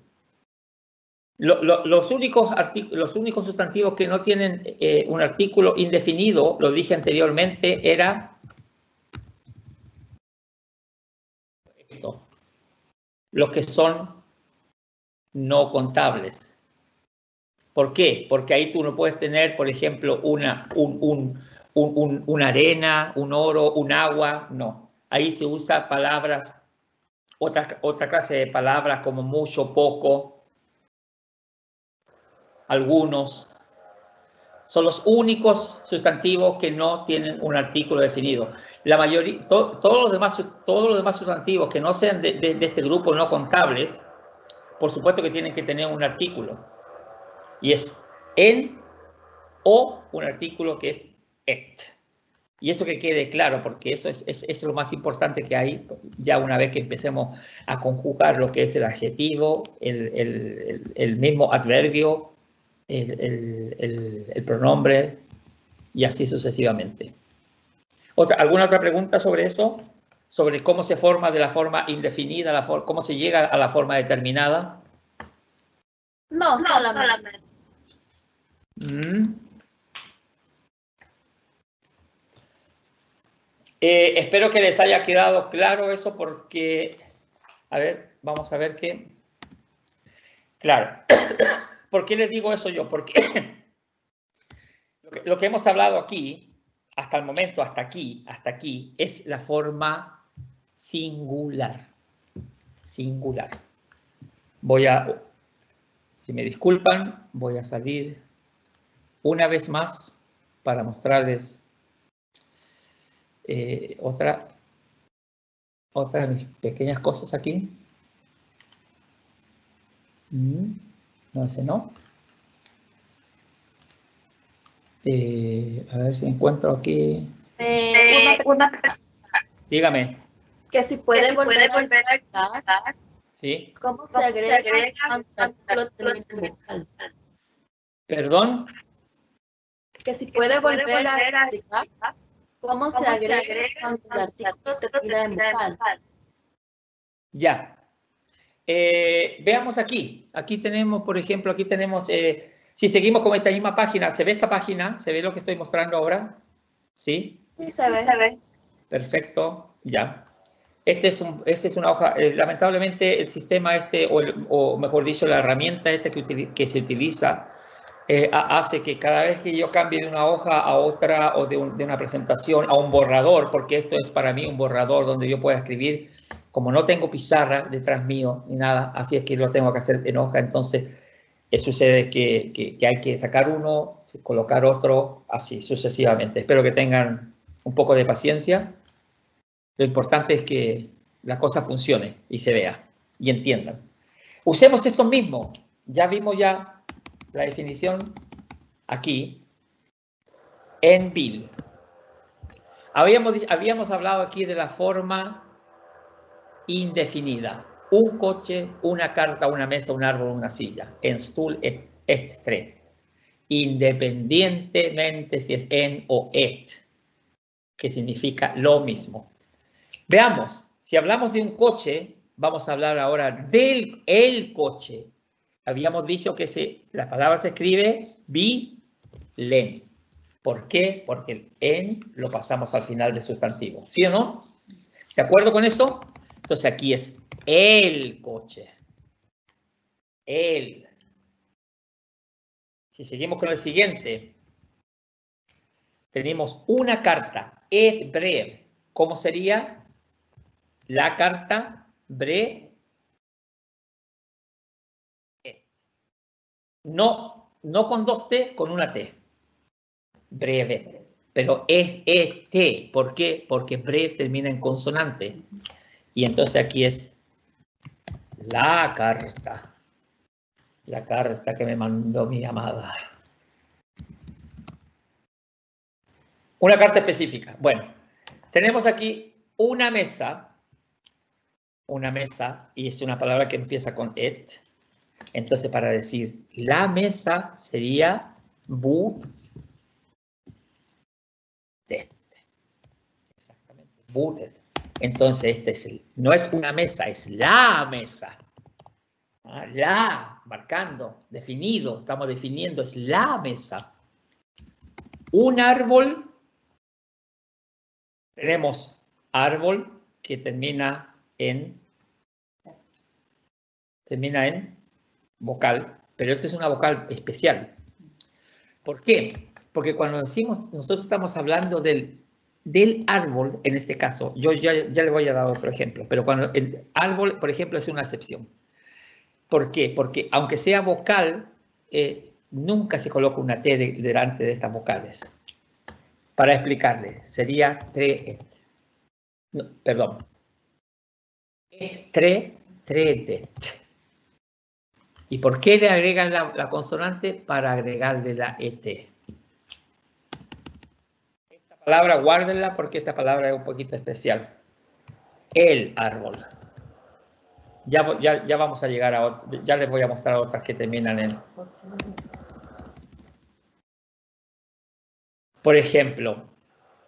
Los únicos sustantivos que no tienen un artículo indefinido, lo dije anteriormente, era esto. Los que son no contables. ¿Por qué? Porque ahí tú no puedes tener, por ejemplo, una arena, un oro, un agua, no. Ahí se usa palabras, otra clase de palabras como mucho, poco, algunos. Son los únicos sustantivos que no tienen un artículo definido. La mayoría, todos los demás sustantivos que no sean de este grupo no contables, por supuesto que tienen que tener un artículo. Y es en o un artículo que es et. Y eso que quede claro, porque eso es lo más importante que hay ya una vez que empecemos a conjugar lo que es el adjetivo, el mismo adverbio, el pronombre y así sucesivamente. ¿Alguna otra pregunta sobre eso? ¿Sobre cómo se forma de la forma indefinida, cómo se llega a la forma determinada? No, solamente. Espero que les haya quedado claro eso porque, a ver, vamos a ver qué. Claro, ¿por qué les digo eso yo? Porque lo que hemos hablado aquí, hasta el momento, hasta aquí, es la forma singular. Singular. Si me disculpan, voy a salir una vez más para mostrarles otra de mis pequeñas cosas aquí. No, ese no. A ver si encuentro aquí. Dígame. Que si puede volver a explicar. ¿Sí? ¿Cómo se agrega cuando el artículo termina en vocal? ¿Perdón? Que si puede volver a explicar cómo se agrega cuando el artículo termina en vocal. Ya. Veamos aquí. Aquí tenemos, por ejemplo, si seguimos con esta misma página, ¿se ve esta página? ¿Se ve lo que estoy mostrando ahora? ¿Sí? Sí, se ve. Perfecto, ya. Este es una hoja, lamentablemente el sistema o mejor dicho, la herramienta que se utiliza hace que cada vez que yo cambie de una hoja a otra o de una presentación a un borrador, porque esto es para mí un borrador donde yo pueda escribir, como no tengo pizarra detrás mío ni nada, así es que lo tengo que hacer en hoja, entonces sucede que hay que sacar uno, colocar otro, así sucesivamente. Espero que tengan un poco de paciencia. Lo importante es que la cosa funcione y se vea y entiendan. Usemos esto mismo. Ya vimos ya la definición aquí en Bill. Habíamos hablado aquí de la forma indefinida. Un coche, una carta, una mesa, un árbol, una silla. En stool est tre. Independientemente si es en o et, que significa lo mismo. Veamos, si hablamos de un coche, vamos a hablar ahora del el coche. Habíamos dicho que la palabra se escribe bilen. ¿Por qué? Porque el en lo pasamos al final del sustantivo. ¿Sí o no? ¿De acuerdo con eso? Entonces aquí es el coche. El. Si seguimos con el siguiente, tenemos una carta, et brev. ¿Cómo sería? La carta brev. No con dos T, con una T. Breve. Pero es T. ¿Por qué? Porque breve termina en consonante. Y entonces aquí es la carta. La carta que me mandó mi amada. Una carta específica. Bueno, tenemos aquí una mesa. Una mesa, y es una palabra que empieza con et. Entonces, para decir la mesa sería budet. Exactamente, budet. Entonces, no es una mesa, es la mesa. La, marcando, definido, estamos definiendo, es la mesa. Un árbol, tenemos árbol que termina en vocal, pero esta es una vocal especial. ¿Por qué? Porque cuando decimos, nosotros estamos hablando del árbol, en este caso, yo ya le voy a dar otro ejemplo, pero cuando el árbol, por ejemplo, es una excepción. ¿Por qué? Porque aunque sea vocal, nunca se coloca una T delante de estas vocales. Para explicarle, sería tre, no, perdón. Tre, det. ¿Y por qué le agregan la consonante? Para agregarle la ET. Esta palabra guárdenla porque esta palabra es un poquito especial. El árbol. Ya vamos a llegar a otras, ya les voy a mostrar otras que terminan en. Por ejemplo,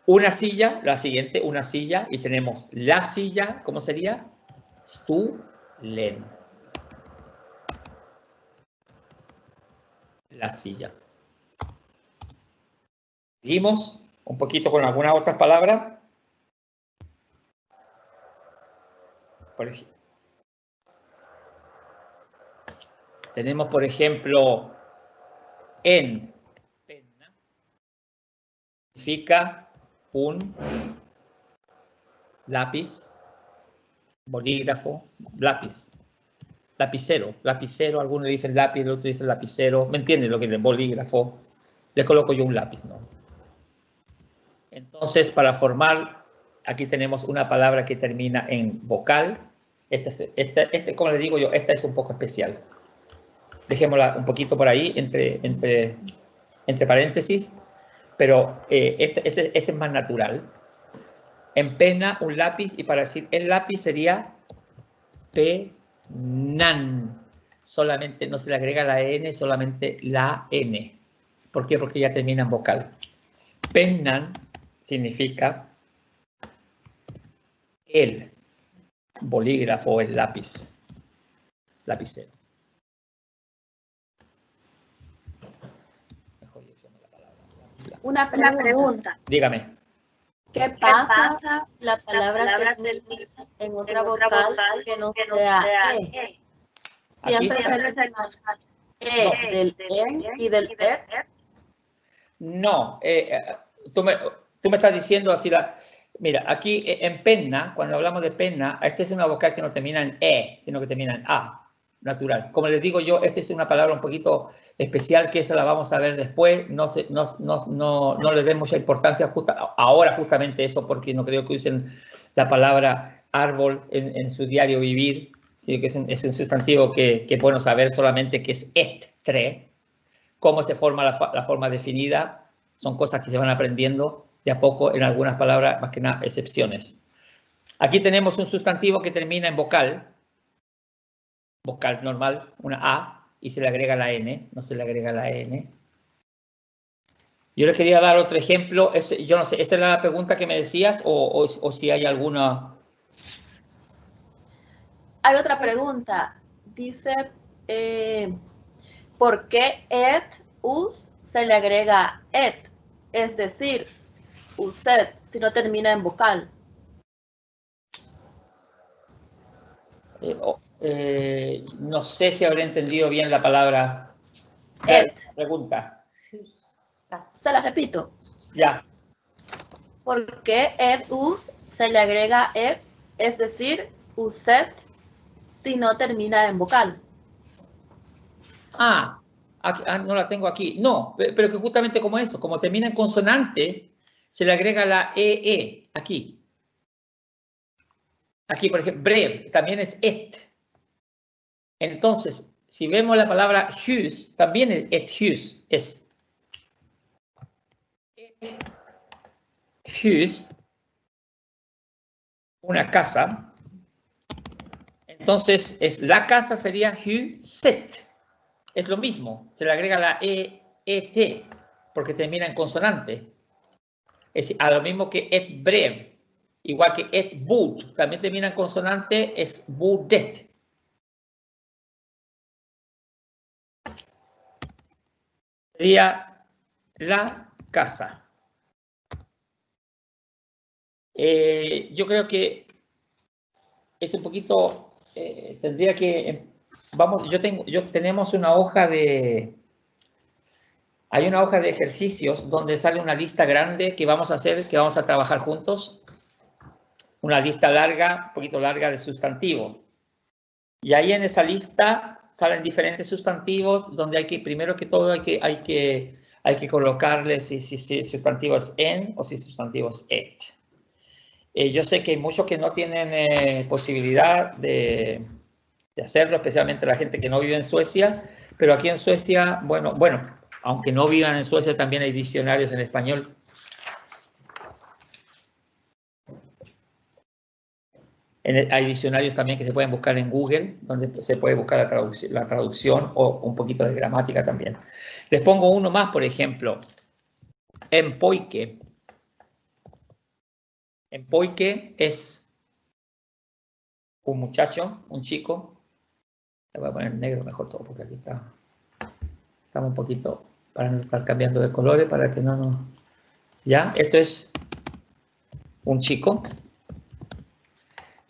una silla, la siguiente, una silla, y tenemos la silla, ¿cómo sería? Stolen. La silla. Seguimos un poquito con algunas otras palabras. Por ejemplo, tenemos, por ejemplo, en penna. Significa un lápiz, bolígrafo, lápiz. Lapicero, algunos dicen lápiz, otros dicen lapicero. ¿Me entienden lo que es el bolígrafo? Le coloco yo un lápiz, ¿no? Entonces, para formar, aquí tenemos una palabra que termina en vocal. Como les digo yo, esta es un poco especial. Dejémosla un poquito por ahí, entre paréntesis, pero este es más natural. En pena, un lápiz, y para decir el lápiz sería penan. Solamente no se le agrega la N, solamente la N. ¿Por qué? Porque ya termina en vocal. Penan significa el bolígrafo o el lápiz. Lapicero. Una pregunta. Dígame. ¿Qué pasa si la palabra termina en otra vocal que no sea E? Siempre se le E del EN y del ET. No, tú me estás diciendo así mira, aquí en penna, cuando hablamos de penna, esta es una vocal que no termina en E, sino que termina en A, natural. Como les digo yo, esta es una palabra un poquito especial que esa la vamos a ver después. No le den mucha importancia ahora justamente eso, porque no creo que usen la palabra árbol en su diario vivir, sino que es un sustantivo que es bueno saber solamente que es tre. Cómo se forma la forma definida, son cosas que se van aprendiendo de a poco en algunas palabras, más que nada excepciones. Aquí tenemos un sustantivo que termina en vocal normal, una A, y se le agrega la N, no se le agrega la N. Yo les quería dar otro ejemplo, yo no sé, ¿esta era la pregunta que me decías o si hay alguna? Hay otra pregunta, dice, ¿por qué us se le agrega et? Es decir, usted, si no termina en vocal. No sé si habré entendido bien la palabra. Et. Pregunta. Se la repito. Ya. ¿Por qué us se le agrega et? Es decir, usted, si no termina en vocal. No la tengo aquí. No, pero que justamente como eso, como termina en consonante, se le agrega la EE aquí. Aquí, por ejemplo, brev también es et. Entonces, si vemos la palabra hus, también es et hus. Es et hus, una casa. Entonces, la casa sería huset. Es lo mismo, se le agrega la ET, porque termina en consonante. Es decir, a lo mismo que et brev, igual que et bud, también termina en consonante, es budet. Sería la casa. Yo creo que es un poquito, tendría que vamos, tenemos una hoja de... Hay una hoja de ejercicios donde sale una lista grande que vamos a hacer, que vamos a trabajar juntos. Una lista larga, un poquito larga de sustantivos. Y ahí en esa lista salen diferentes sustantivos donde hay que, primero que todo, hay que colocarle si sustantivo es en o si sustantivo es et. Yo sé que hay muchos que no tienen posibilidad de hacerlo, especialmente la gente que no vive en Suecia, pero aquí en Suecia, bueno, aunque no vivan en Suecia, también hay diccionarios en español. Hay diccionarios también que se pueden buscar en Google, donde se puede buscar la traducción o un poquito de gramática también. Les pongo uno más, por ejemplo. Empoike. Empoike es un muchacho, un chico. Le voy a poner negro mejor todo, porque aquí estamos un poquito, para no estar cambiando de colores, para que no nos... ¿Ya? Esto es un chico.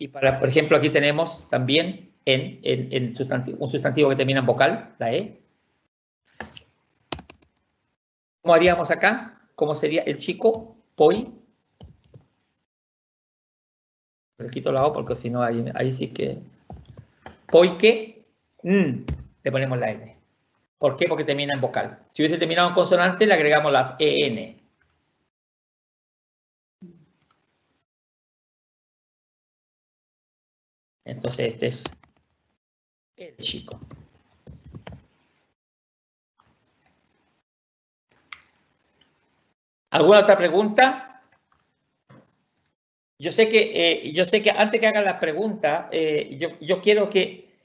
Y por ejemplo, aquí tenemos también un sustantivo que termina en vocal, la E. ¿Cómo haríamos acá? ¿Cómo sería el chico? Poi. Le quito la O porque si no, ahí sí que... Poike. Le ponemos la N. ¿Por qué? Porque termina en vocal. Si hubiese terminado en consonante, le agregamos las EN. Entonces, este es el chico. ¿Alguna otra pregunta? Yo sé que antes que hagan la pregunta, yo quiero que,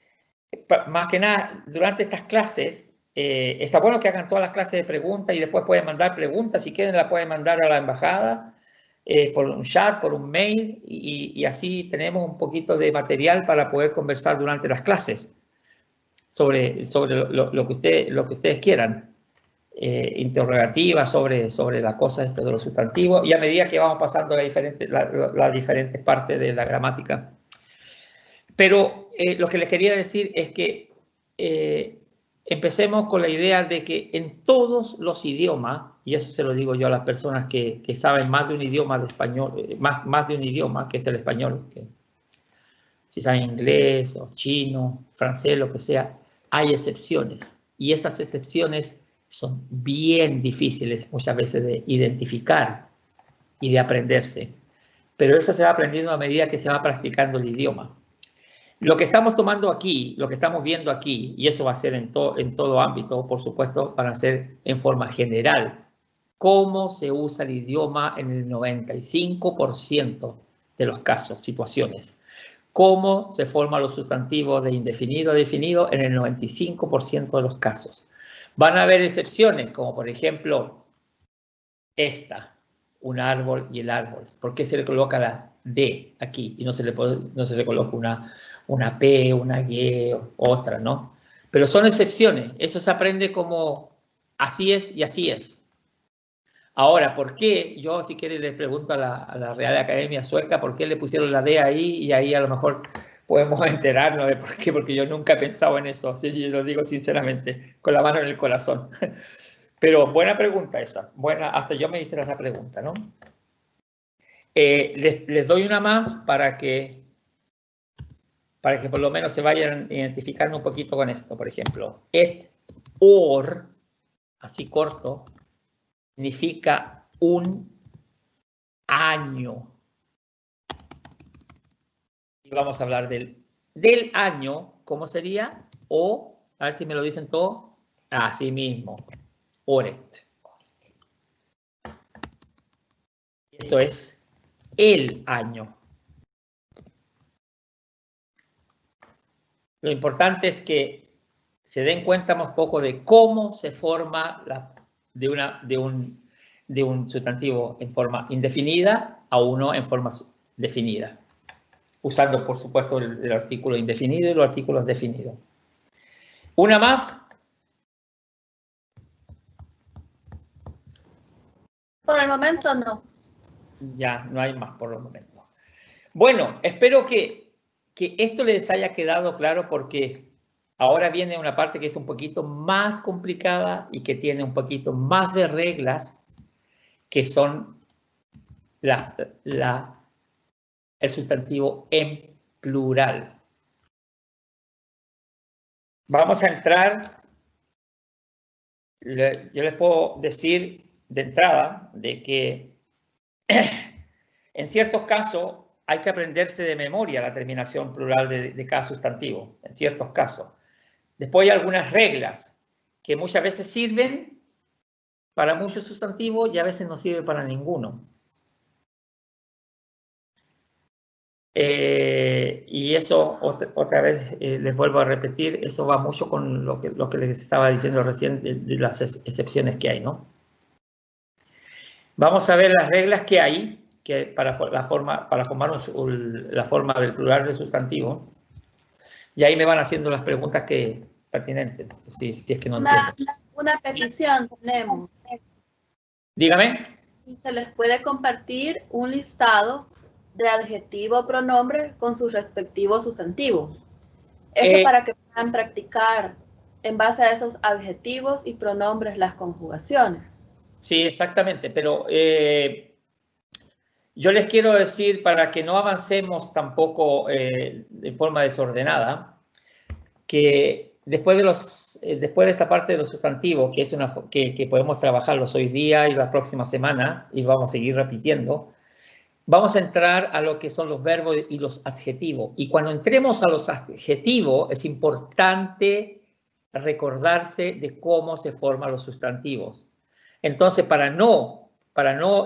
más que nada, durante estas clases, está bueno que hagan todas las clases de preguntas y después pueden mandar preguntas. Si quieren, la pueden mandar a la embajada. Por un chat, por un mail, y así tenemos un poquito de material para poder conversar durante las clases sobre lo que ustedes quieran, interrogativas sobre la cosa de los sustantivos, y a medida que vamos pasando las diferentes partes de la gramática. Pero lo que les quería decir es que empecemos con la idea de que en todos los idiomas, y eso se lo digo yo a las personas que saben más de un idioma de español, más de un idioma que es el español, que si saben inglés o chino, francés, lo que sea, hay excepciones. Y esas excepciones son bien difíciles muchas veces de identificar y de aprenderse. Pero eso se va aprendiendo a medida que se va practicando el idioma. Lo que estamos tomando aquí, lo que estamos viendo aquí, y eso va a ser en todo ámbito, por supuesto, van a ser en forma general, cómo se usa el idioma en el 95% de los casos, situaciones. Cómo se forman los sustantivos de indefinido a definido en el 95% de los casos. Van a haber excepciones, como por ejemplo esta, un árbol y el árbol. ¿Por qué se le coloca la D aquí y no se le coloca una P, una G, otra, ¿no? Pero son excepciones. Eso se aprende como así es y así es. Ahora, ¿por qué? Yo, si quiere, les pregunto a la Real Academia Sueca por qué le pusieron la D ahí, y ahí a lo mejor podemos enterarnos de por qué, porque yo nunca he pensado en eso, sí, yo lo digo sinceramente, con la mano en el corazón. Pero buena pregunta esa, buena, hasta yo me hice esa pregunta, ¿no? Les doy una más para que por lo menos se vayan identificando un poquito con esto. Por ejemplo, et or, así corto, significa un año. Y vamos a hablar del año. ¿Cómo sería? O, a ver si me lo dicen todo, así mismo, året. Esto es el año. Lo importante es que se den cuenta un poco de cómo se forma de un sustantivo en forma indefinida a uno en forma definida, usando, por supuesto, el artículo indefinido y los artículos definidos. ¿Una más? Por el momento no. Ya, no hay más por el momento. Bueno, espero que esto les haya quedado claro, porque Ahora viene una parte que es un poquito más complicada y que tiene un poquito más de reglas, que son el sustantivo en plural. Vamos a entrar, yo les puedo decir de entrada de que en ciertos casos hay que aprenderse de memoria la terminación plural de cada sustantivo, en ciertos casos. Después hay algunas reglas que muchas veces sirven para muchos sustantivos y a veces no sirven para ninguno. Y eso, otra vez, les vuelvo a repetir, eso va mucho con lo que les estaba diciendo recién de las excepciones que hay, ¿no? Vamos a ver las reglas que hay para formar la forma del plural del sustantivo. Y ahí me van haciendo las preguntas pertinentes, si es que no entiendo. Una petición tenemos. Dígame. Se les puede compartir un listado de adjetivo o pronombre con sus respectivos sustantivos. Eso para que puedan practicar en base a esos adjetivos y pronombres las conjugaciones. Sí, exactamente, pero yo les quiero decir, para que no avancemos tampoco de forma desordenada, que después de esta parte de los sustantivos, que es que podemos trabajarlos hoy día y la próxima semana, y vamos a seguir repitiendo, vamos a entrar a lo que son los verbos y los adjetivos. Y cuando entremos a los adjetivos, es importante recordarse de cómo se forman los sustantivos. Entonces, para no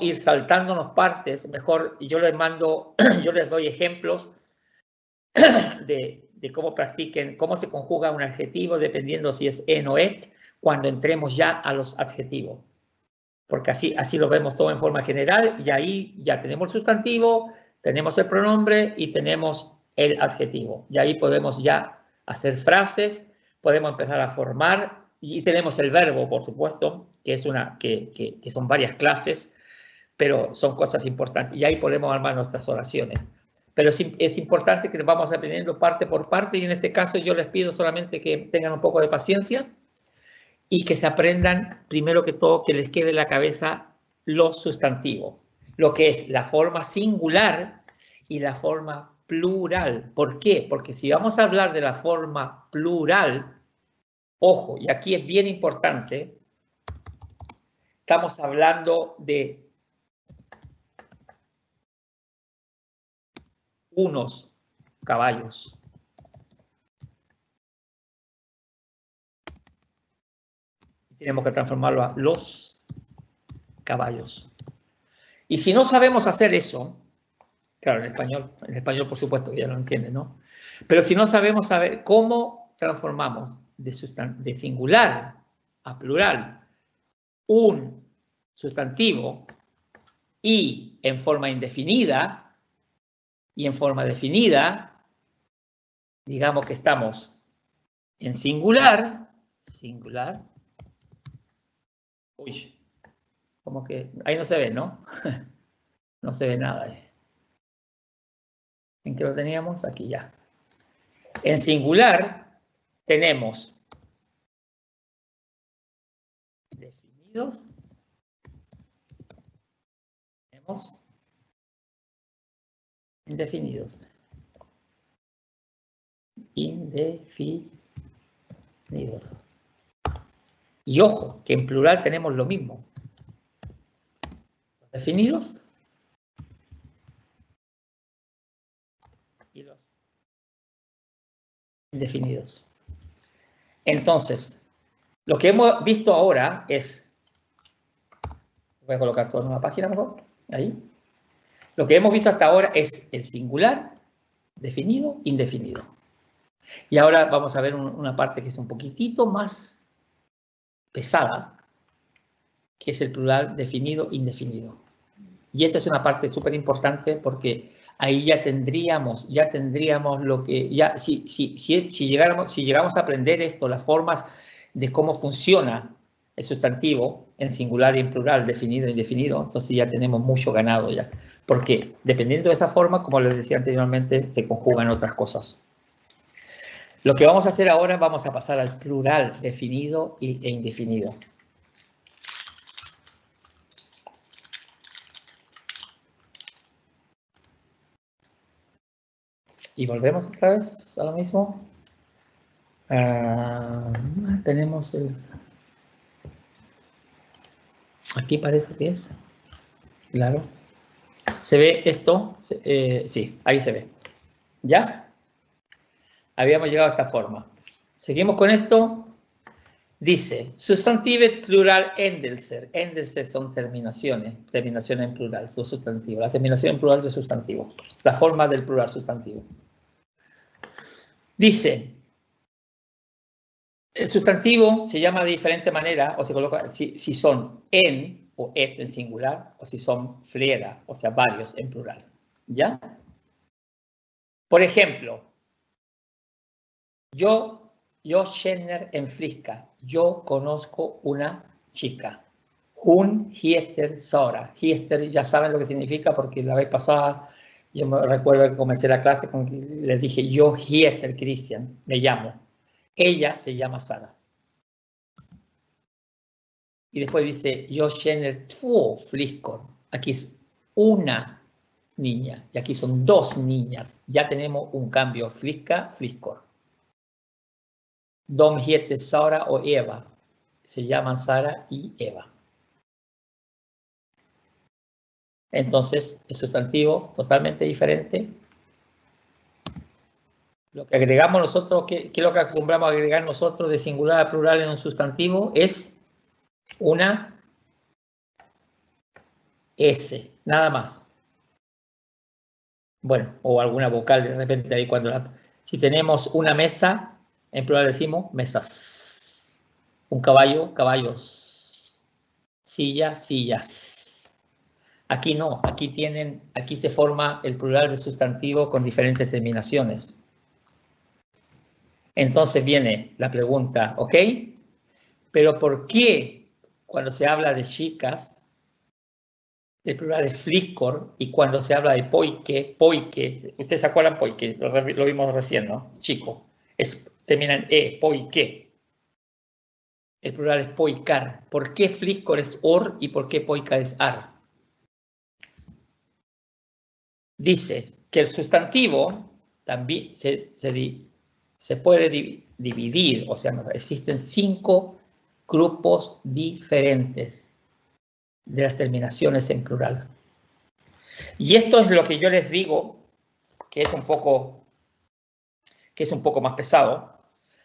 ir saltándonos partes, mejor yo les doy ejemplos de cómo practiquen, cómo se conjuga un adjetivo dependiendo si es en o et, cuando entremos ya a los adjetivos. Porque así lo vemos todo en forma general y ahí ya tenemos el sustantivo, tenemos el pronombre y tenemos el adjetivo. Y ahí podemos ya hacer frases, podemos empezar a formar y tenemos el verbo, por supuesto, que son varias clases, pero son cosas importantes. Y ahí podemos armar nuestras oraciones. Pero es importante que vamos aprendiendo parte por parte y en este caso yo les pido solamente que tengan un poco de paciencia y que se aprendan, primero que todo, que les quede en la cabeza los sustantivos, lo que es la forma singular y la forma plural. ¿Por qué? Porque si vamos a hablar de la forma plural, ojo, y aquí es bien importante, estamos hablando de unos caballos. Tenemos que transformarlo a los caballos. Y si no sabemos hacer eso, claro, en español por supuesto que ya lo entienden, ¿no? Pero si no sabemos saber cómo transformamos de singular a plural un sustantivo y en forma indefinida y en forma definida, digamos que estamos en singular, uy, como que ahí no se ve, ¿no? No se ve nada. ¿En qué lo teníamos? Aquí ya. En singular tenemos definidos, tenemos indefinidos. Y ojo, que en plural tenemos lo mismo. Los definidos y los indefinidos. Entonces, lo que hemos visto ahora es, voy a colocar todo en una página mejor, ahí. Lo que hemos visto hasta ahora es el singular, definido, indefinido. Y ahora vamos a ver una parte que es un poquitito más pesada, que es el plural definido, indefinido. Y esta es una parte súper importante porque ahí ya tendríamos lo que, si llegamos a aprender esto, las formas de cómo funciona el sustantivo en singular y en plural, definido e indefinido, entonces ya tenemos mucho ganado ya. Porque dependiendo de esa forma, como les decía anteriormente, se conjugan otras cosas. Lo que vamos a hacer ahora, vamos a pasar al plural definido e indefinido. Y volvemos otra vez a lo mismo. Tenemos el... Aquí parece que es. Claro. ¿Se ve esto? Sí, ahí se ve. ¿Ya? Habíamos llegado a esta forma. Seguimos con esto. Dice, sustantivo plural endelser. Endelser son terminaciones en plural, su sustantivo. La terminación en plural de sustantivo. La forma del plural sustantivo. Dice, el sustantivo se llama de diferente manera, o se coloca si son en o et en singular, o si son flera, o sea, varios en plural. ¿Ya? Por ejemplo, yo känner en flicka. Yo conozco una chica. Hon heter Sara. Heter, ya saben lo que significa porque la vez pasada yo me recuerdo que comencé la clase con que les dije yo heter Christian, me llamo. Ella se llama Sara. Y después dice yo känner två flickor. Aquí es una niña y aquí son dos niñas. Ya tenemos un cambio flicka, flickor. De heter Sara o Eva. Se llaman Sara y Eva. Entonces, el sustantivo totalmente diferente. Lo que agregamos nosotros, ¿qué es lo que acostumbramos a agregar nosotros de singular a plural en un sustantivo? Es una S, nada más. Bueno, o alguna vocal de repente ahí cuando si tenemos una mesa, en plural decimos mesas. Un caballo, caballos. Silla, sillas. Aquí no, aquí se forma el plural de sustantivo con diferentes terminaciones. Entonces viene la pregunta, ¿ok? Pero ¿por qué cuando se habla de chicas, el plural es flickor, y cuando se habla de poike, ustedes se acuerdan poike, lo vimos recién, ¿no? Chico, termina en e, poike. El plural es poikar. ¿Por qué flickor es or y por qué poikar es ar? Dice que el sustantivo también se puede dividir, o sea, existen 5 grupos diferentes de las terminaciones en plural. Y esto es lo que yo les digo, que es un poco más pesado,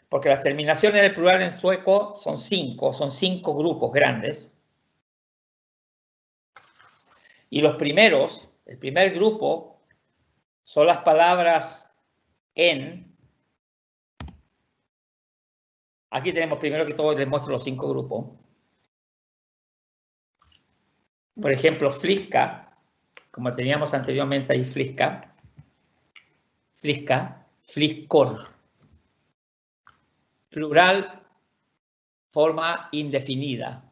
porque las terminaciones del plural en sueco son 5 grupos grandes. Y el primer grupo, son las palabras en. Aquí tenemos primero que todo, les muestro los 5 grupos. Por ejemplo, flicka, como teníamos anteriormente ahí, flicka, flickor. Plural, forma indefinida.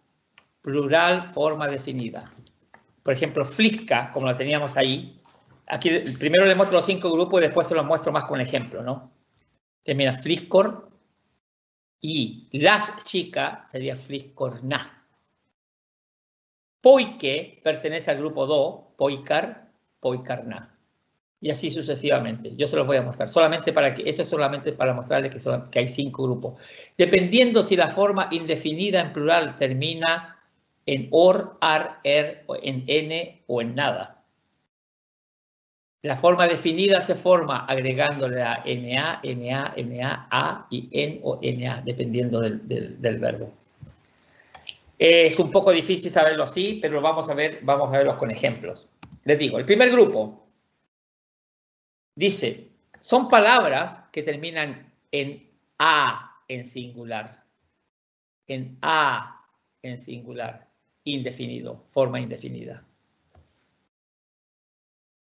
Plural, forma definida. Por ejemplo, flicka, como la teníamos ahí. Aquí primero les muestro los 5 grupos y después se los muestro más con ejemplo, ¿no? Termina flickor. Y las chicas sería flickorna. Poike pertenece al grupo 2, poikar, poikarna. Y así sucesivamente. Yo se los voy a mostrar. Esto es solamente para mostrarles que hay 5 grupos. Dependiendo si la forma indefinida en plural termina en or, ar, er, en n o en nada. La forma definida se forma agregándole a na, na, na, a y en o na, dependiendo del verbo. Es un poco difícil saberlo así, pero vamos a verlos con ejemplos. Les digo, el primer grupo dice, son palabras que terminan en a en singular. En a en singular, indefinido, forma indefinida.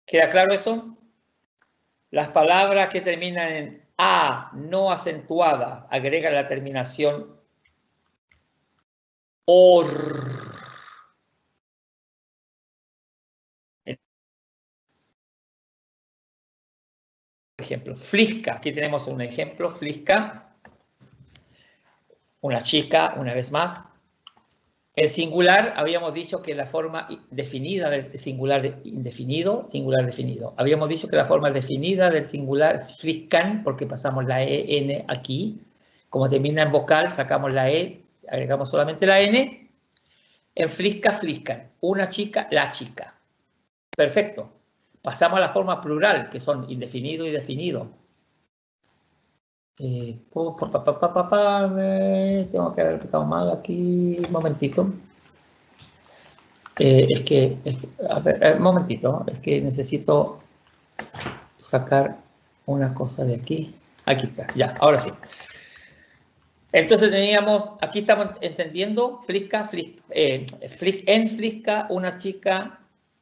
¿Queda claro eso? Las palabras que terminan en a no acentuada agregan la terminación or. Por ejemplo. Flisca, aquí tenemos un ejemplo, Flisca. Una chica, una vez más. El singular, habíamos dicho que la forma definida del singular indefinido, singular definido. Habíamos dicho que la forma definida del singular es fliscan, porque pasamos la EN aquí. Como termina en vocal, sacamos la E, agregamos solamente la N. En flisca, fliscan. Una chica, la chica. Perfecto. Pasamos a la forma plural, que son indefinido y definido. Tengo que haber quitado mal aquí. Un momentito. A ver, un momentito. Es que necesito sacar una cosa de aquí. Aquí está, ya, ahora sí. Entonces teníamos, aquí estamos entendiendo, flisca, en flisca, una chica,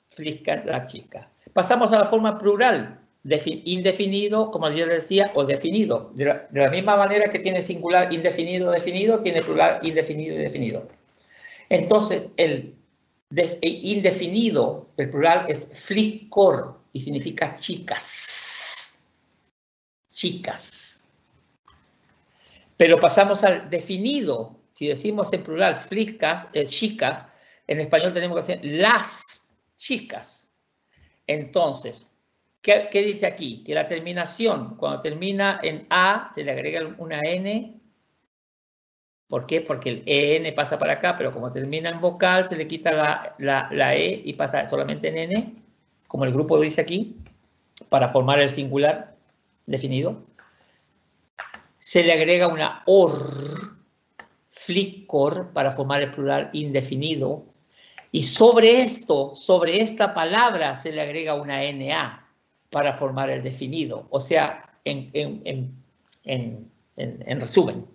flisca, la chica. Pasamos a la forma plural, indefinido, como yo les decía, o definido. De la misma manera que tiene singular indefinido, definido, tiene plural indefinido y definido. Entonces, el indefinido, el plural es fliscor y significa chicas. Chicas. Pero pasamos al definido. Si decimos en plural fliscas, chicas, en español tenemos que decir las chicas. Entonces, ¿qué dice aquí? Que la terminación, cuando termina en A, se le agrega una N. ¿Por qué? Porque el EN pasa para acá, pero como termina en vocal, se le quita la E y pasa solamente en N, como el grupo dice aquí, para formar el singular definido. Se le agrega una OR, fliscor, para formar el plural indefinido. Y sobre esto, sobre esta palabra, se le agrega una NA para formar el definido. O sea, en resumen,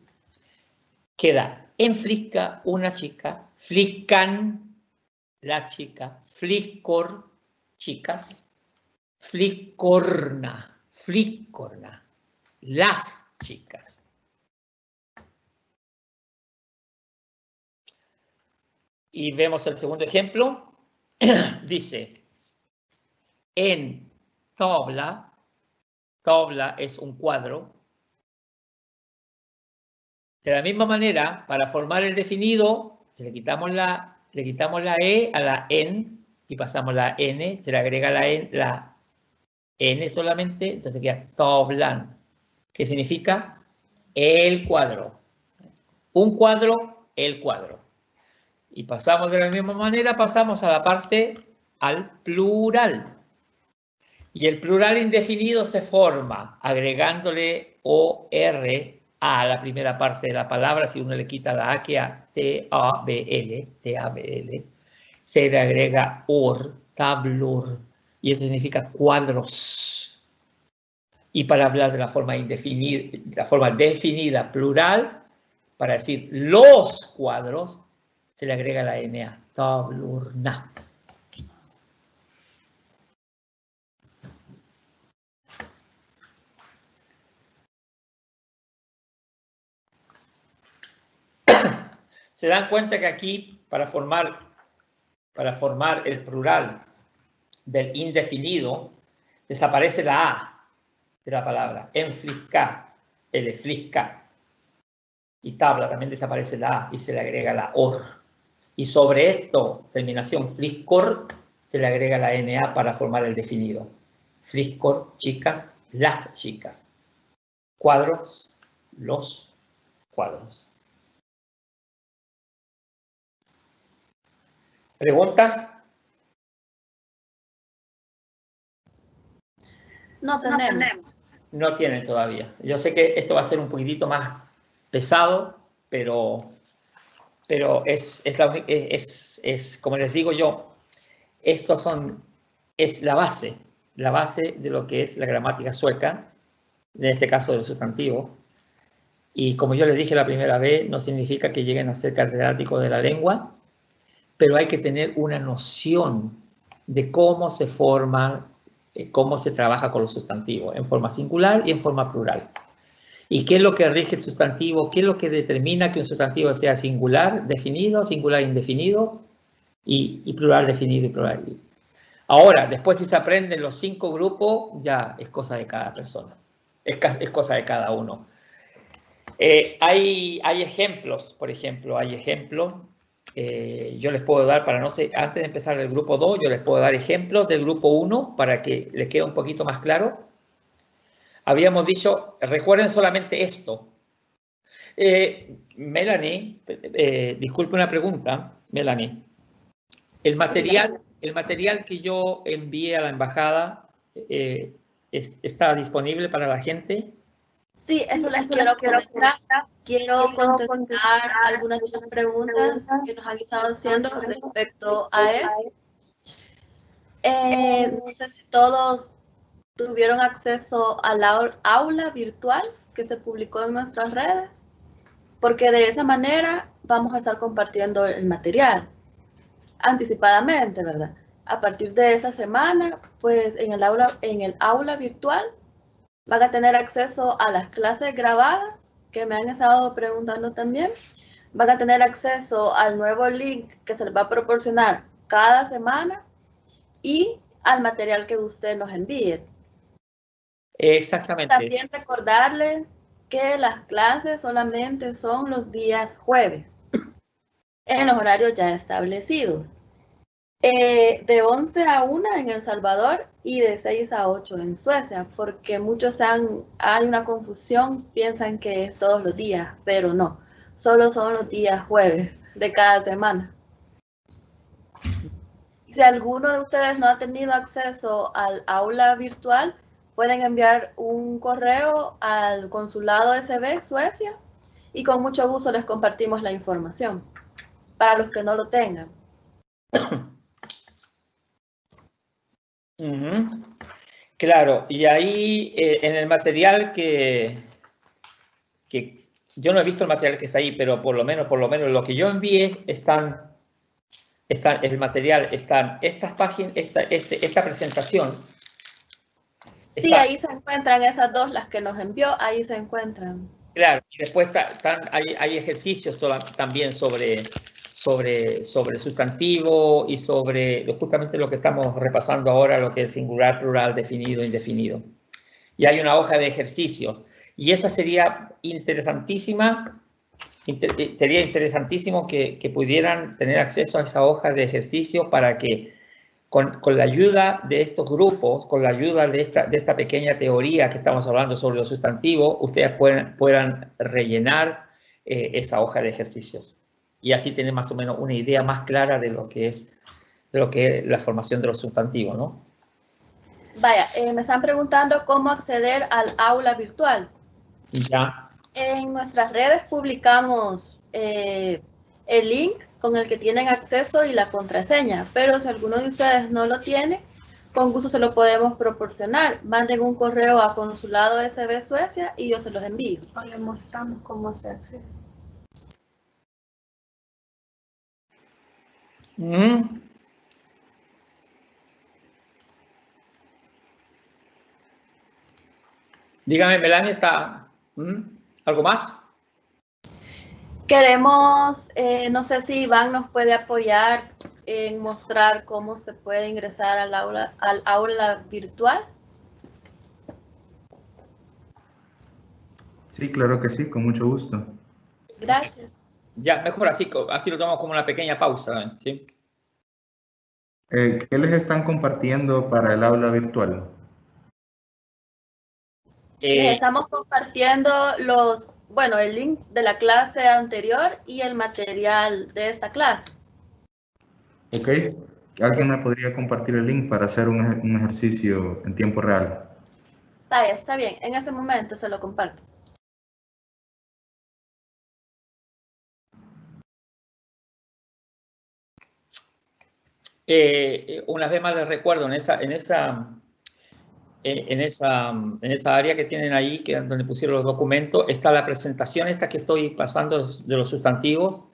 queda en flisca una chica, fliscan la chica, fliscor chicas, fliscorna las chicas. Y vemos el segundo ejemplo. Dice, en tabla es un cuadro. De la misma manera, para formar el definido, le quitamos la E a la N y pasamos la N, se le agrega la N solamente, entonces queda tablan, que significa el cuadro. Un cuadro, el cuadro. Y pasamos de la misma manera, pasamos a la parte, al plural. Y el plural indefinido se forma agregándole OR a la primera parte de la palabra. Si uno le quita la A, queda T-A-B-L, se le agrega OR, tablur, y eso significa cuadros. Y para hablar de la forma indefinida, la forma definida plural, para decir los cuadros, se le agrega la NA, tablurna. Se dan cuenta que aquí, para formar el plural del indefinido, desaparece la A de la palabra. Enflisca, el flisca. Y tabla también desaparece la A y se le agrega la OR. Y sobre esto, terminación fliscor, se le agrega la NA para formar el definido. Fliscor, chicas, las chicas. Cuadros, los cuadros. ¿Preguntas? No tenemos. No tienen todavía. Yo sé que esto va a ser un poquitito más pesado, pero es como les digo yo, es la base de lo que es la gramática sueca, en este caso del sustantivo. Y como yo les dije la primera vez, no significa que lleguen a ser catedráticos de la lengua, pero hay que tener una noción de cómo se forma, cómo se trabaja con los sustantivos, en forma singular y en forma plural. ¿Y qué es lo que rige el sustantivo? ¿Qué es lo que determina que un sustantivo sea singular definido, singular indefinido y plural definido y plural? Ahora, después si se aprenden los 5 grupos, ya es cosa de cada persona, es cosa de cada uno. Hay ejemplos, por ejemplo, yo les puedo dar, para no sé, antes de empezar el grupo 2, yo les puedo dar ejemplos del grupo 1 para que les quede un poquito más claro. Habíamos dicho, recuerden solamente esto. Melanie, disculpe una pregunta, Melanie. El material que yo envié a la embajada está disponible para la gente. Sí, eso les quiero comentar. Quiero contestar algunas de las preguntas que nos han estado haciendo respecto a eso. No sé si todos tuvieron acceso al aula virtual que se publicó en nuestras redes, porque de esa manera vamos a estar compartiendo el material anticipadamente, ¿verdad? A partir de esa semana, pues en el aula virtual van a tener acceso a las clases grabadas, que me han estado preguntando también. Van a tener acceso al nuevo link que se les va a proporcionar cada semana y al material que usted nos envíe. Exactamente. También recordarles que las clases solamente son los días jueves, en los horarios ya establecidos. De 11 a 1 en El Salvador y de 6 a 8 en Suecia, porque muchos hay una confusión, piensan que es todos los días, pero no, solo son los días jueves de cada semana. Si alguno de ustedes no ha tenido acceso al aula virtual, pueden enviar un correo al Consulado SB Suecia y con mucho gusto les compartimos la información para los que no lo tengan. Claro, y ahí en el material que yo no he visto el material que está ahí, pero por lo menos lo que yo envié están el material, están estas páginas, esta presentación. Sí, ahí se encuentran esas dos, las que nos envió, ahí se encuentran. Claro, y después hay ejercicios también sobre sustantivo y sobre justamente lo que estamos repasando ahora, lo que es singular, plural, definido, indefinido. Y hay una hoja de ejercicios. Y esa sería interesantísima. Sería interesantísimo que pudieran tener acceso a esa hoja de ejercicio para que con la ayuda de estos grupos, con la ayuda de esta pequeña teoría que estamos hablando sobre los sustantivos, ustedes puedan rellenar esa hoja de ejercicios. Y así tener más o menos una idea más clara de lo que es la formación de los sustantivos, ¿no? Vaya, me están preguntando cómo acceder al aula virtual. Ya. En nuestras redes publicamos el link con el que tienen acceso y la contraseña, pero si alguno de ustedes no lo tiene, con gusto se lo podemos proporcionar. Manden un correo a Consulado SB Suecia y yo se los envío. O le mostramos cómo se accede. Dígame, Melanie, ¿algo más? Queremos, no sé si Iván nos puede apoyar en mostrar cómo se puede ingresar al aula virtual. Sí, claro que sí, con mucho gusto. Gracias. Ya, mejor así lo tomamos como una pequeña pausa, ¿sí? ¿Qué les están compartiendo para el aula virtual? Les estamos compartiendo el link de la clase anterior y el material de esta clase. Ok. ¿Alguien me podría compartir el link para hacer un ejercicio en tiempo real? Está bien, en ese momento se lo comparto. Una vez más les recuerdo, en esa área que tienen ahí, que es donde pusieron los documentos, está la presentación esta que estoy pasando de los sustantivos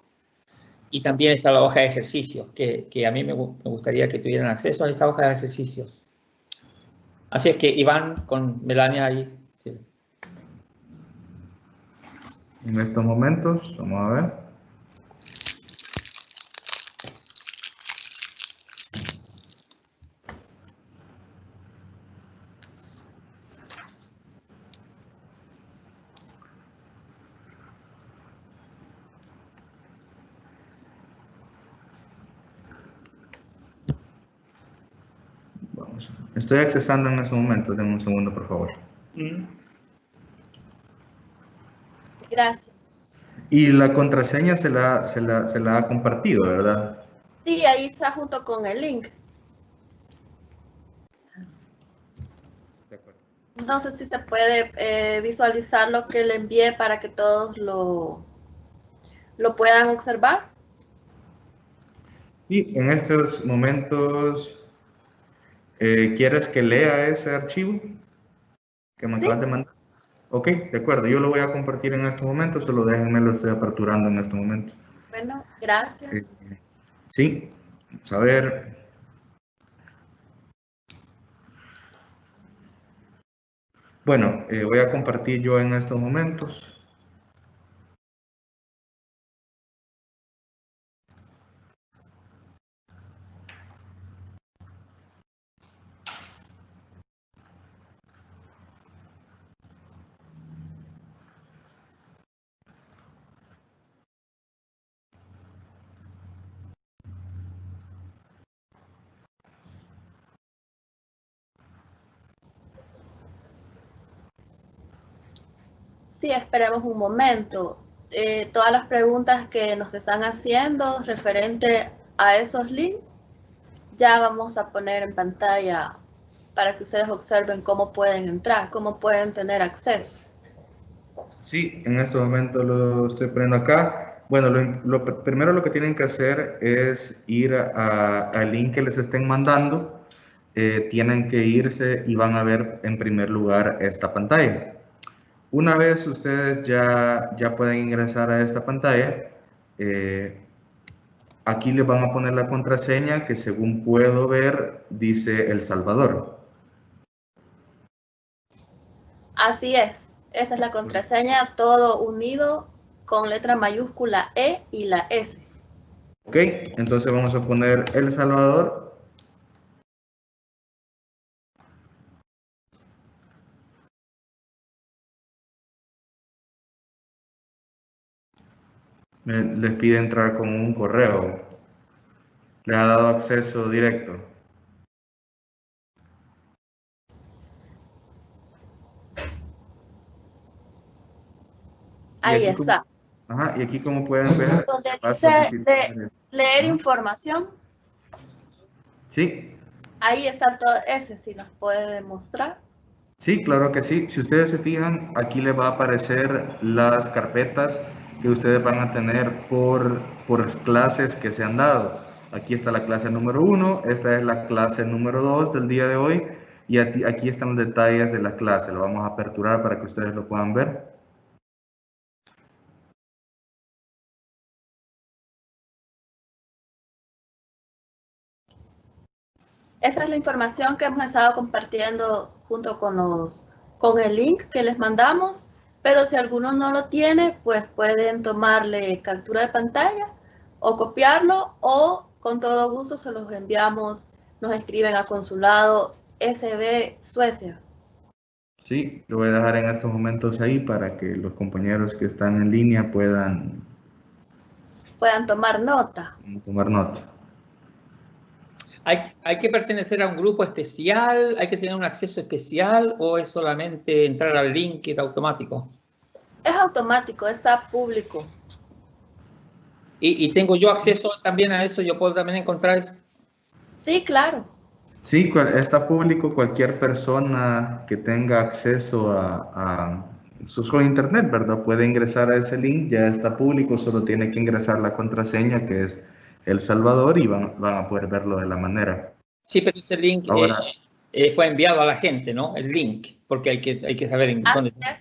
y también está la hoja de ejercicios, que a mí me gustaría que tuvieran acceso a esa hoja de ejercicios. Así es que Iván con Melania ahí. Sí. En estos momentos, vamos a ver. Estoy accesando en este momento. Denme un segundo, por favor. Gracias. Y la contraseña se la ha compartido, ¿verdad? Sí, ahí está junto con el link. De acuerdo. No sé si se puede visualizar lo que le envié para que todos lo puedan observar. Sí, en estos momentos, ¿quieres que lea ese archivo que me Sí, acabas de mandar? Ok, de acuerdo. Yo lo voy a compartir en estos momentos, solo déjenme, lo estoy aperturando en este momento. bueno, gracias. Sí, vamos a ver. Bueno, voy a compartir yo en estos momentos. Sí, esperemos un momento. Todas las preguntas que nos están haciendo referente a esos links, ya vamos a poner en pantalla para que ustedes observen cómo pueden entrar, cómo pueden tener acceso. Sí, en este momento lo estoy poniendo acá. Bueno, primero lo que tienen que hacer es ir al link que les estén mandando. Tienen que irse y van a ver en primer lugar esta pantalla. Una vez ustedes ya pueden ingresar a esta pantalla, aquí les van a poner la contraseña que, según puedo ver, dice El Salvador. Así es, esa es la contraseña, todo unido con letra mayúscula E y la S. Ok, entonces vamos a poner El Salvador. Les pide entrar con un correo. Les ha dado acceso directo. Y Ahí aquí está. y aquí como pueden ver, Donde va a dice solicitar. de leer Ajá, información, sí, ahí está todo ese, si nos puede mostrar. sí, claro que sí. Si ustedes se fijan, aquí les va a aparecer las carpetas que ustedes van a tener por clases que se han dado. Aquí está la clase número 1, esta es la clase número 2 del día de hoy, y aquí están los detalles de la clase. Lo vamos a aperturar para que ustedes lo puedan ver. Esa es la información que hemos estado compartiendo junto con el link que les mandamos, pero si alguno no lo tiene, pues pueden tomarle captura de pantalla o copiarlo, o con todo gusto se los enviamos, nos escriben a Consulado SB Suecia. Sí, lo voy a dejar en estos momentos ahí para que los compañeros que están en línea puedan Puedan tomar nota. tomar nota. ¿Hay que pertenecer a un grupo especial? ¿Hay que tener un acceso especial o es solamente entrar al link y es automático? Es automático, está público. ¿Y tengo yo acceso también a eso? ¿Yo puedo también encontrar eso? Sí, claro. Sí, está público. Cualquier persona que tenga acceso a su internet, ¿verdad? Puede ingresar a ese link, ya está público, solo tiene que ingresar la contraseña, que es El Salvador, y van a poder verlo de la manera. Sí, pero ese link Ahora, fue enviado a la gente, ¿no? El link, porque hay que saber en Así dónde. es.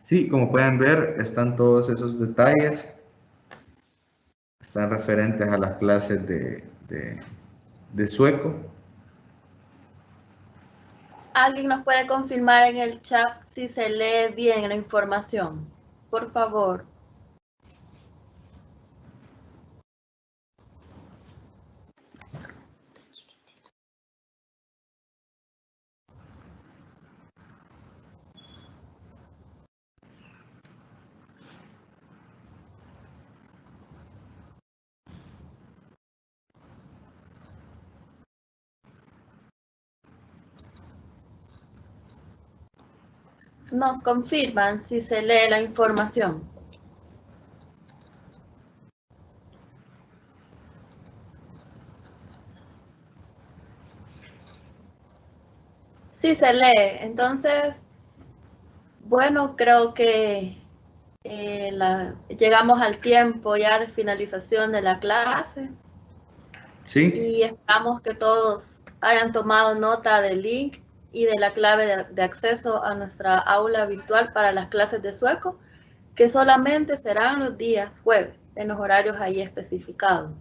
sí, como pueden ver, están todos esos detalles, están referentes a las clases de sueco. ¿Alguien nos puede confirmar en el chat si se lee bien la información? Por favor. nos confirman si se lee la información. Sí se lee. Entonces, bueno, creo que llegamos al tiempo ya de finalización de la clase. Sí. Y esperamos que todos hayan tomado nota del link y de la clave de acceso a nuestra aula virtual para las clases de sueco, que solamente serán los días jueves, en los horarios ahí especificados.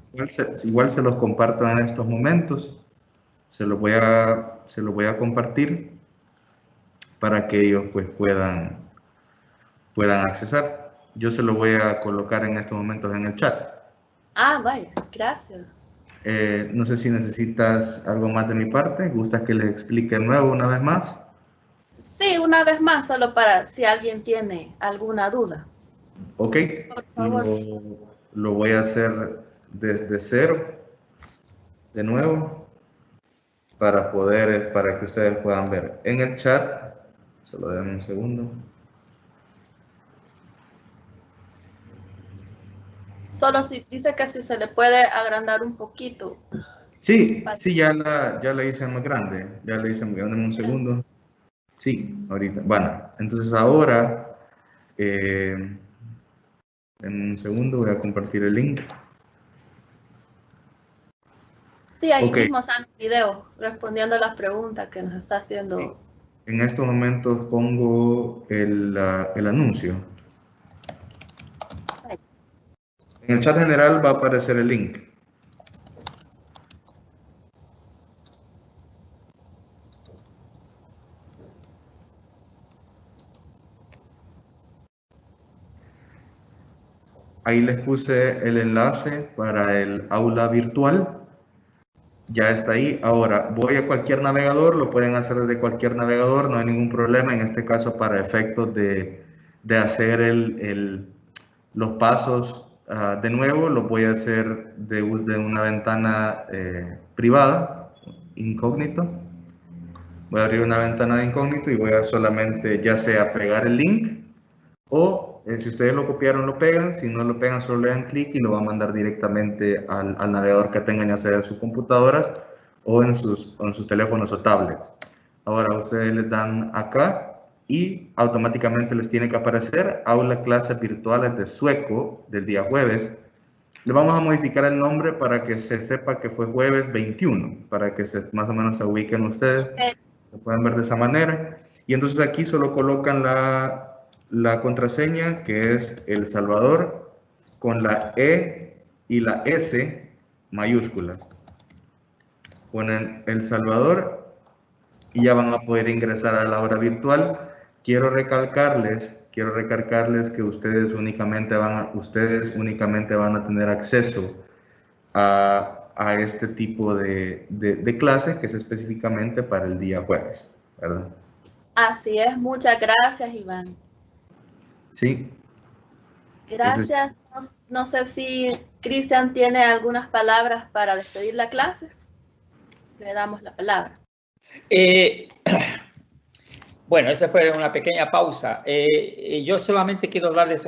Igual se los comparto en estos momentos. Se los voy a compartir para que ellos pues puedan accesar. Yo se lo voy a colocar en estos momentos en el chat. Ah, vaya, gracias. No sé si necesitas algo más de mi parte. ¿Gustas que les explique de nuevo una vez más? Sí, una vez más, solo para si alguien tiene alguna duda. Ok. Por favor. Lo voy a hacer desde cero, de nuevo, para que ustedes puedan ver. En el chat, solo denme un segundo. Solo si dice que si se le puede agrandar un poquito. Sí, ya la hice más grande. Ya la hice más grande en un segundo. Sí, ahorita. Bueno, entonces ahora, en un segundo voy a compartir el link. Sí, ahí mismo sale un video respondiendo a las preguntas que nos está haciendo. Sí. En estos momentos pongo el anuncio. En el chat general va a aparecer el link. Ahí les puse el enlace para el aula virtual. Ya está ahí. Ahora, voy a cualquier navegador, lo pueden hacer desde cualquier navegador, no hay ningún problema. En este caso, para efectos de hacer los pasos de nuevo, lo voy a hacer de una ventana privada, incógnito. Voy a abrir una ventana de incógnito y voy a solamente, ya sea pegar el link o si ustedes lo copiaron, lo pegan. Si no lo pegan, solo le dan clic y lo va a mandar directamente al navegador que tengan, ya sea en sus computadoras o en sus teléfonos o tablets. Ahora ustedes les dan acá y automáticamente les tiene que aparecer aula clases virtuales de sueco del día jueves. Le vamos a modificar el nombre para que se sepa que fue jueves 21, para que más o menos se ubiquen ustedes, lo pueden ver de esa manera. Y entonces aquí solo colocan la contraseña, que es El Salvador, con la E y la S mayúsculas. Ponen El Salvador y ya van a poder ingresar a la hora virtual. Quiero recalcarles que ustedes únicamente van a tener acceso a este tipo de clase, que es específicamente para el día jueves, ¿verdad? Así es, muchas gracias, Iván. Sí. Gracias. No sé si Cristian tiene algunas palabras para despedir la clase. Le damos la palabra. Bueno, esa fue una pequeña pausa. Yo solamente quiero darles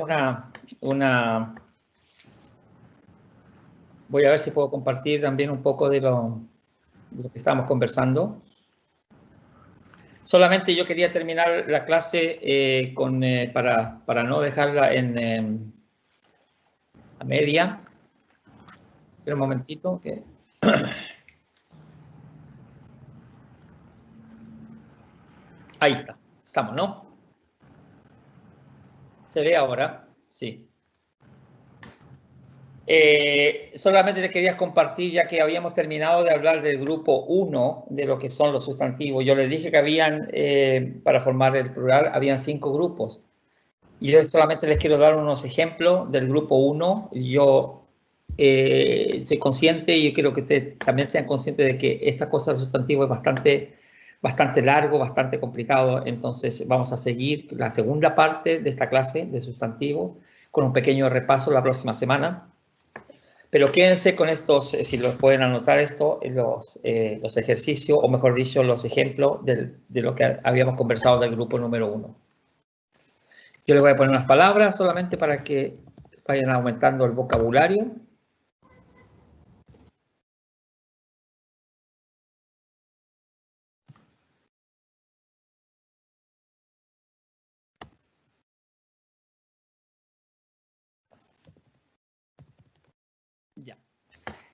Voy a ver si puedo compartir también un poco de lo que estamos conversando. Solamente yo quería terminar la clase para no dejarla a media. Espera un momentito. Ahí está. Estamos, ¿no? ¿Se ve ahora? Sí. Solamente les quería compartir, ya que habíamos terminado de hablar del grupo 1, de lo que son los sustantivos. Yo les dije que habían, para formar el plural, habían 5 grupos. Y yo solamente les quiero dar unos ejemplos del grupo 1. Yo soy consciente y yo quiero que ustedes también sean conscientes de que esta cosa del sustantivo es bastante largo, bastante complicado. Entonces vamos a seguir la segunda parte de esta clase de sustantivo con un pequeño repaso la próxima semana. Pero quédense con estos, si los pueden anotar esto, los ejercicios, o mejor dicho, los ejemplos de lo que habíamos conversado del grupo número 1. Yo le voy a poner unas palabras solamente para que vayan aumentando el vocabulario. Ya.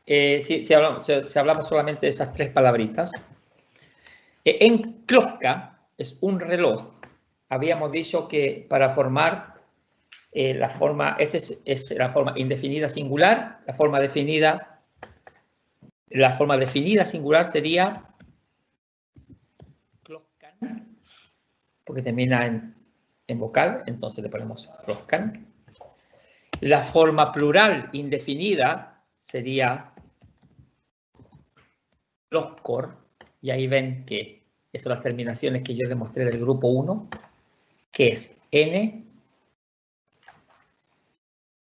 Si hablamos solamente de esas tres palabritas. En Kloska es un reloj. Habíamos dicho que para formar la forma, esta es la forma indefinida singular, la forma definida singular sería Kloskan, porque termina en vocal, entonces le ponemos Kloskan. La forma plural indefinida sería Kloskor, y ahí ven que esas son las terminaciones que yo les mostré del grupo 1, que es N,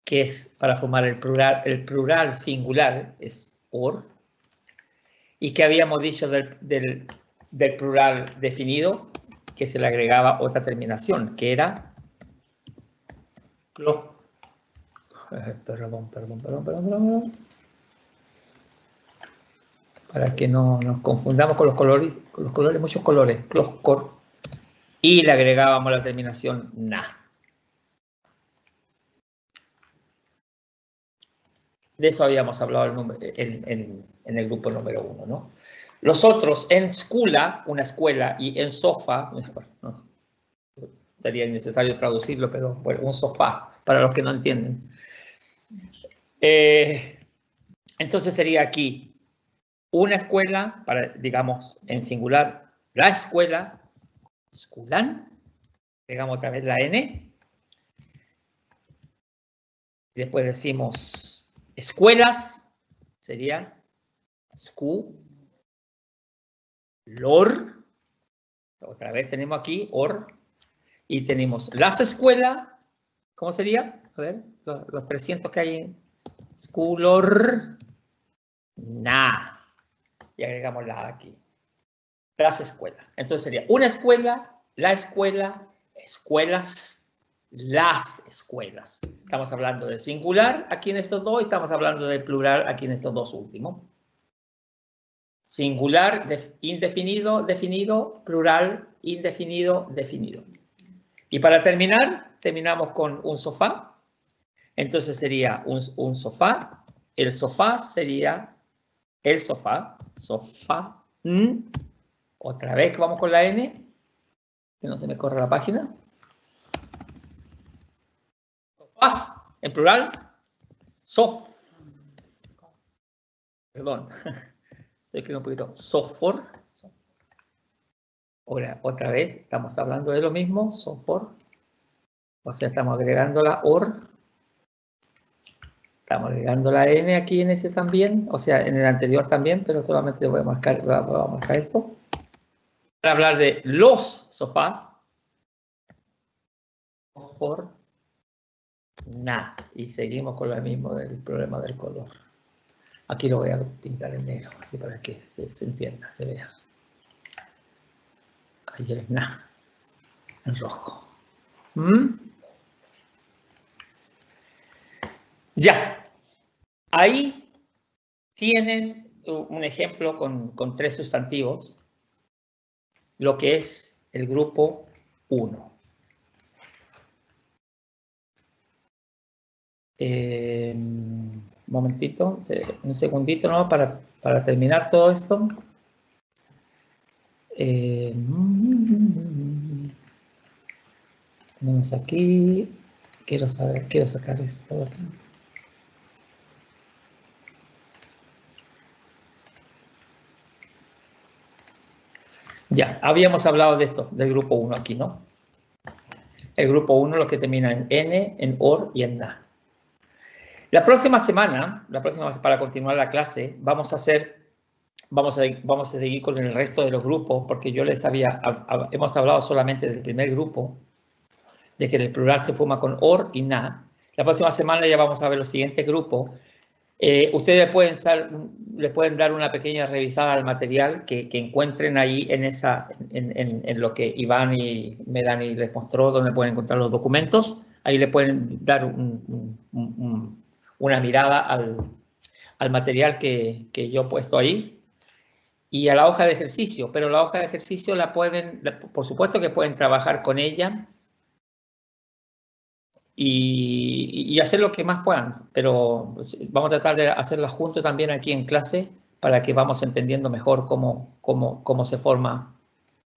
que es para formar el plural singular es OR, y que habíamos dicho del plural definido, que se le agregaba otra terminación, que era perdón. Para que no nos confundamos con los colores, muchos colores, Kloskor, y le agregábamos la terminación na. De eso habíamos hablado en el grupo número 1, ¿no? Los otros, en skula, una escuela, y en sofá, no sé, sería innecesario traducirlo, pero bueno, un sofá, para los que no entienden. Entonces sería aquí una escuela, digamos, en singular, la escuela, skulan, digamos otra vez la N, y después decimos escuelas, sería sku, lor, otra vez tenemos aquí or, y tenemos las escuelas, ¿cómo sería? A ver, los 300 que hay en skulor, na, y agregamos la aquí, las escuelas. Entonces sería una escuela, la escuela, escuelas, las escuelas. Estamos hablando de singular aquí en estos dos y estamos hablando de plural aquí en estos dos últimos. Singular, indefinido, definido, plural, indefinido, definido. Y para terminar, terminamos con un sofá. Entonces sería un sofá. El sofá sería el sofá. Sofá. Otra vez que vamos con la N. Que no se me corra la página. Sofás, en plural. Perdón. Estoy escribiendo un poquito. Sofor. Ahora, otra vez, estamos hablando de lo mismo. Sofor. O sea, estamos agregando la OR. Estamos agregando la N aquí en ese también. O sea, en el anterior también, pero solamente le voy a marcar esto. Para hablar de los sofás. Sofor. Na. Y seguimos con lo mismo del problema del color. Aquí lo voy a pintar en negro, así para que se entienda, se vea. Ahí es na, en rojo. Ya. Ahí tienen un ejemplo con tres sustantivos, lo que es el grupo 1. Un momentito, un segundito, ¿no? Para terminar todo esto. Tenemos aquí, quiero sacar esto aquí. Ya, habíamos hablado de esto, del grupo 1 aquí, ¿no? El grupo 1, lo que termina en N, en OR y en NA. La próxima semana, para continuar la clase, vamos a seguir con el resto de los grupos, porque yo hemos hablado solamente del primer grupo, de que el plural se forma con OR y NA. La próxima semana ya vamos a ver los siguientes grupos. Ustedes le pueden dar una pequeña revisada al material que encuentren ahí en lo que Iván y Melanie les mostró, donde pueden encontrar los documentos. Ahí le pueden dar una mirada al material que yo he puesto ahí y a la hoja de ejercicio. Pero la hoja de ejercicio por supuesto que pueden trabajar con ella y hacer lo que más puedan, pero vamos a tratar de hacerla juntos también aquí en clase para que vamos entendiendo mejor cómo se forma,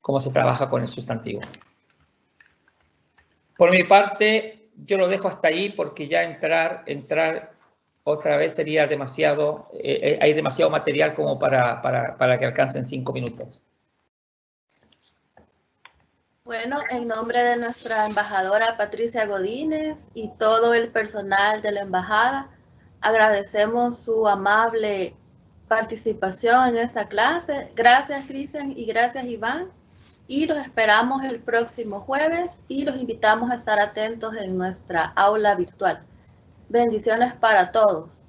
cómo se trabaja con el sustantivo. Por mi parte, yo lo dejo hasta ahí porque ya entrar otra vez sería demasiado, hay demasiado material como para que alcancen 5 minutos. Bueno, en nombre de nuestra embajadora Patricia Godínez y todo el personal de la embajada, agradecemos su amable participación en esta clase. Gracias, Cristian, y gracias, Iván. Y los esperamos el próximo jueves y los invitamos a estar atentos en nuestra aula virtual. Bendiciones para todos.